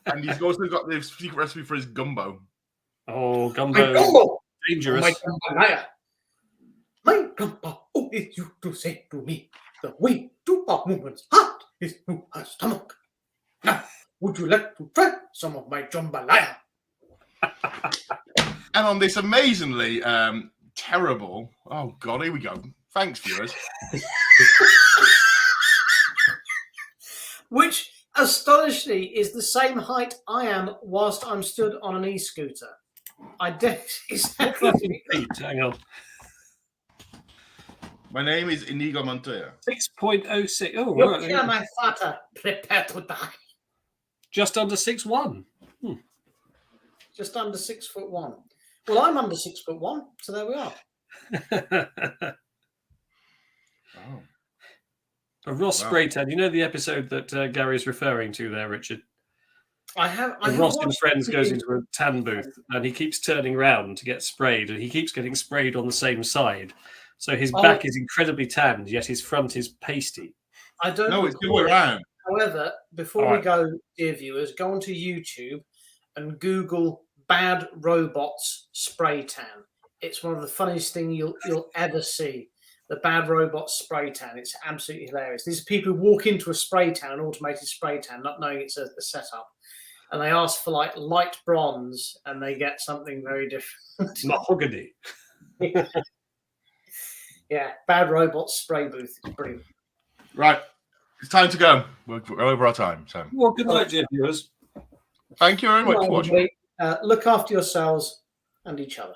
[SPEAKER 1] and he's also got the secret recipe for his gumbo.
[SPEAKER 2] Oh,
[SPEAKER 3] My
[SPEAKER 2] gumbo,
[SPEAKER 3] gumbo.
[SPEAKER 2] dangerous.
[SPEAKER 3] My jambalaya. My grandpa always used to say to me, the way to a woman's heart is to her stomach. Now, would you like to try some of my jambalaya?
[SPEAKER 1] And on this amazingly terrible, oh God, here we go. Thanks, viewers.
[SPEAKER 3] Which, astonishingly, is the same height I am whilst I'm stood on an e-scooter. I definitely.
[SPEAKER 2] Hang on.
[SPEAKER 1] My name is Inigo Montoya.
[SPEAKER 2] 6.06. Oh,
[SPEAKER 3] Look
[SPEAKER 2] right.
[SPEAKER 3] here, my father, prepare to die.
[SPEAKER 2] Just under 6'1".
[SPEAKER 3] Just under 6'1". Well, I'm under 6'1", so there we are.
[SPEAKER 1] Oh.
[SPEAKER 2] A Ross
[SPEAKER 1] Wow.
[SPEAKER 2] spray tan. You know the episode that Gary's referring to there, Richard?
[SPEAKER 3] I have
[SPEAKER 2] Ross and
[SPEAKER 3] watched
[SPEAKER 2] Friends
[SPEAKER 3] it.
[SPEAKER 2] goes into a tan booth and he keeps turning around to get sprayed and he keeps getting sprayed on the same side. So his back is incredibly tanned, yet his front is pasty.
[SPEAKER 3] I don't
[SPEAKER 1] No, it's the other
[SPEAKER 3] recall
[SPEAKER 1] way
[SPEAKER 3] it.
[SPEAKER 1] around.
[SPEAKER 3] However, before
[SPEAKER 2] All
[SPEAKER 3] we
[SPEAKER 2] right.
[SPEAKER 3] go, dear viewers, go onto YouTube and Google "bad robots spray tan." It's one of the funniest things you'll ever see. The bad robots spray tan. It's absolutely hilarious. These are people who walk into a spray tan, an automated spray tan, not knowing it's a setup, and they ask for like light bronze, and they get something very different.
[SPEAKER 2] Mahogany.
[SPEAKER 3] Yeah, bad robots spray booth. It's brilliant.
[SPEAKER 1] Right. It's time to go. We're over our time. So
[SPEAKER 2] Well, good night, dear viewers.
[SPEAKER 1] thank you very much for
[SPEAKER 3] Right,
[SPEAKER 1] watching.
[SPEAKER 3] everybody, look after yourselves and each other.